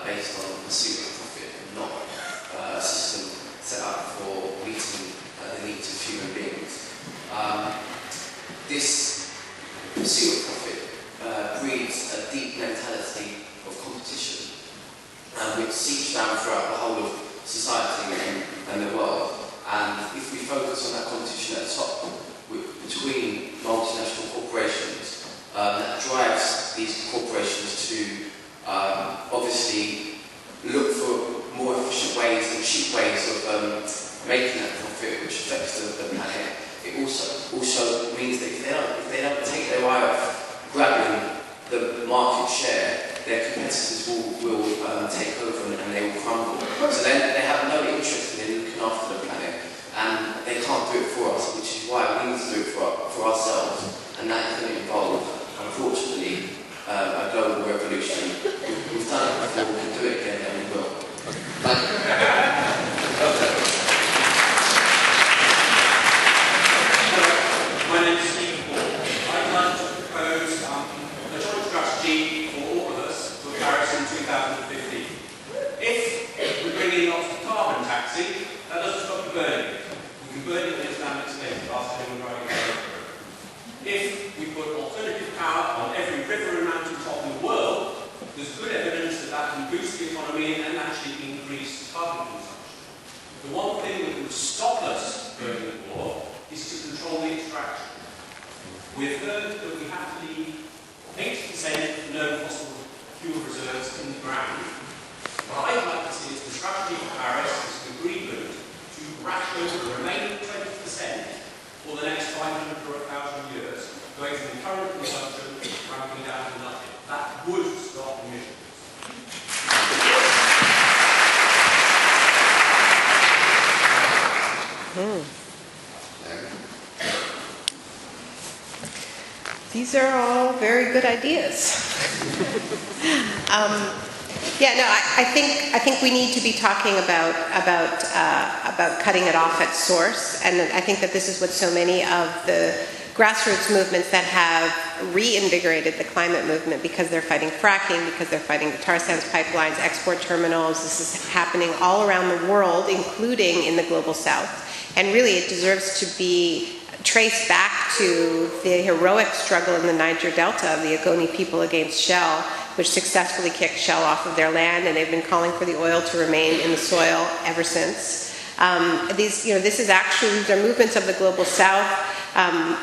based on the pursuit of profit and not a system set up for meeting the needs of human beings. This pursuit of profit breeds a deep mentality of competition, which seeps down throughout the whole of society and the world. And if we focus on that competition at the top between multinational corporations, that drives these corporations to obviously look for more efficient ways and cheap ways of making that profit, which affects the planet. It also means that if they don't take their eye off grabbing the market share, their competitors will take over and they will crumble. So then they have no interest in looking after the planet, and they can't do it for us, which is why we need to do it for ourselves, and that is going to involve, unfortunately, a global revolution. We've done it before, we can do it again, and we will. Thank you. My name is Steve Paul. I'd like to propose a joint strategy for all of us for Paris in 2050. If we bring in lots of carbon would stop us going to war is to control the extraction. We've heard that we have to leave 80% no fossil fuel reserves in the ground. What I'd like to see is the strategy for Paris is an agreed route to ration over the remaining 20% for the next 500 or 1,000 years, going from the current consumption ramping down to nothing. That would stop emissions. These are all very good ideas. I think we need to be talking about cutting it off at source, and I think that this is what so many of the grassroots movements that have reinvigorated the climate movement, because they're fighting fracking, because they're fighting the tar sands pipelines, export terminals. This is happening all around the world, including in the global south, and really it deserves to be traced back to the heroic struggle in the Niger Delta of the Ogoni people against Shell, which successfully kicked Shell off of their land, and they've been calling for the oil to remain in the soil ever since. These are movements of the global south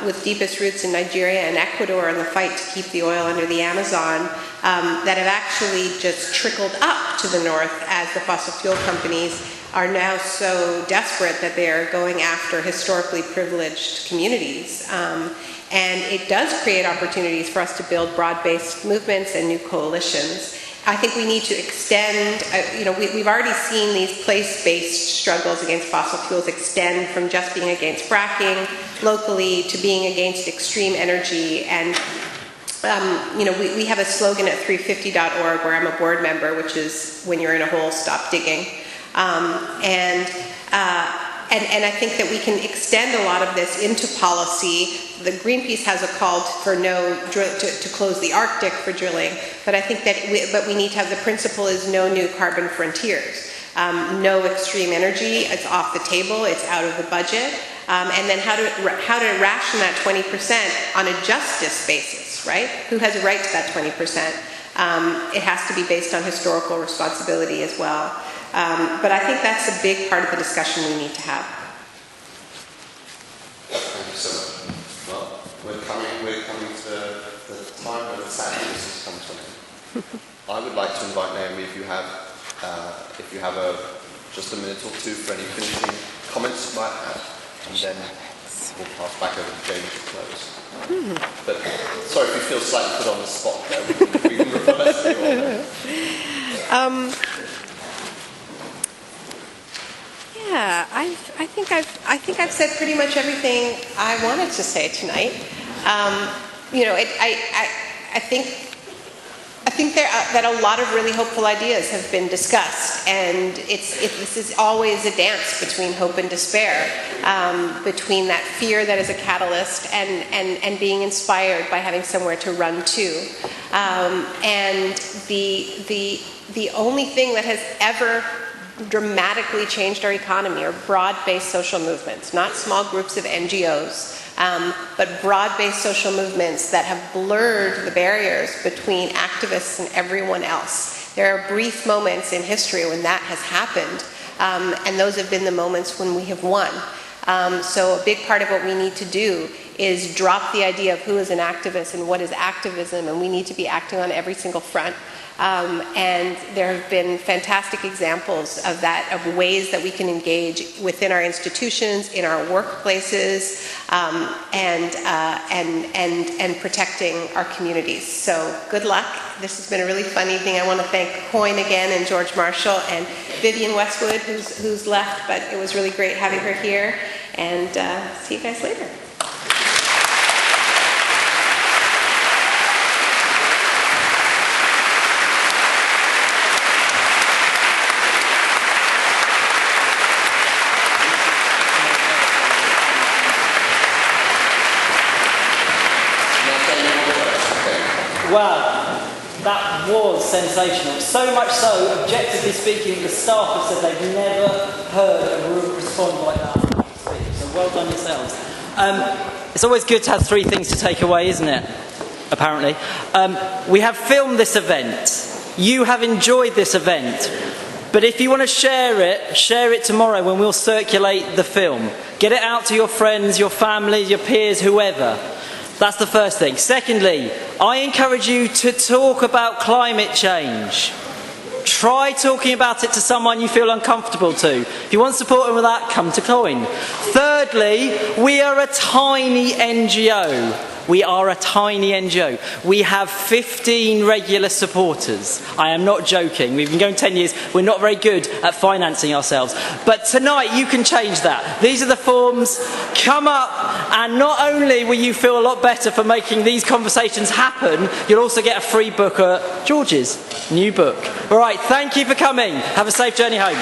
with deepest roots in Nigeria and Ecuador in the fight to keep the oil under the Amazon that have actually just trickled up to the north as the fossil fuel companies are now so desperate that they are going after historically privileged communities. And it does create opportunities for us to build broad-based movements and new coalitions. I think we need to extend, we've already seen these place-based struggles against fossil fuels extend from just being against fracking locally to being against extreme energy. And, we have a slogan at 350.org where I'm a board member, which is, when you're in a hole, stop digging. And I think that we can extend a lot of this into policy. The Greenpeace has a call for to close the Arctic for drilling, but I think that we need to have the principle is no new carbon frontiers, no extreme energy. It's off the table. It's out of the budget, and then how to ration that 20% on a justice basis, right? Who has a right to that 20%? It has to be based on historical responsibility as well. But I think that's a big part of the discussion we need to have. Thank you so much. Well, we're coming to the time when the sadness has come to an end. I would like to invite Naomi, if you have just a minute or two for any finishing comments you might have, and then we'll pass back over to Jamie to close. But sorry if you feel slightly put on the spot there. We can reverse the order. Yeah, I think I've said pretty much everything I wanted to say tonight. I think that a lot of really hopeful ideas have been discussed, and this is always a dance between hope and despair, between that fear that is a catalyst and being inspired by having somewhere to run to, and the only thing that has ever dramatically changed our economy are broad-based social movements, not small groups of NGOs, but broad-based social movements that have blurred the barriers between activists and everyone else. There are brief moments in history when that has happened, and those have been the moments when we have won. So a big part of what we need to do is drop the idea of who is an activist and what is activism, and we need to be acting on every single front. And there have been fantastic examples of that, of ways that we can engage within our institutions, in our workplaces, and protecting our communities. So good luck. This has been a really fun evening. I want to thank Coyne again, and George Marshall, and Vivienne Westwood, who's left, but it was really great having her here. And see you guys later. Wow, that was sensational. So much so, objectively speaking, the staff have said they've never heard a room respond like that. So well done yourselves. It's always good to have three things to take away, isn't it? Apparently. We have filmed this event. You have enjoyed this event. But if you want to share it tomorrow when we'll circulate the film. Get it out to your friends, your family, your peers, whoever. That's the first thing. Secondly, I encourage you to talk about climate change. Try talking about it to someone you feel uncomfortable to. If you want support with that, come to Coin. Thirdly, we are a tiny NGO. We are a tiny NGO. We have 15 regular supporters. I am not joking. We've been going 10 years. We're not very good at financing ourselves. But tonight you can change that. These are the forms. Come up, and not only will you feel a lot better for making these conversations happen, you'll also get a free book at George's new book. All right, thank you for coming. Have a safe journey home.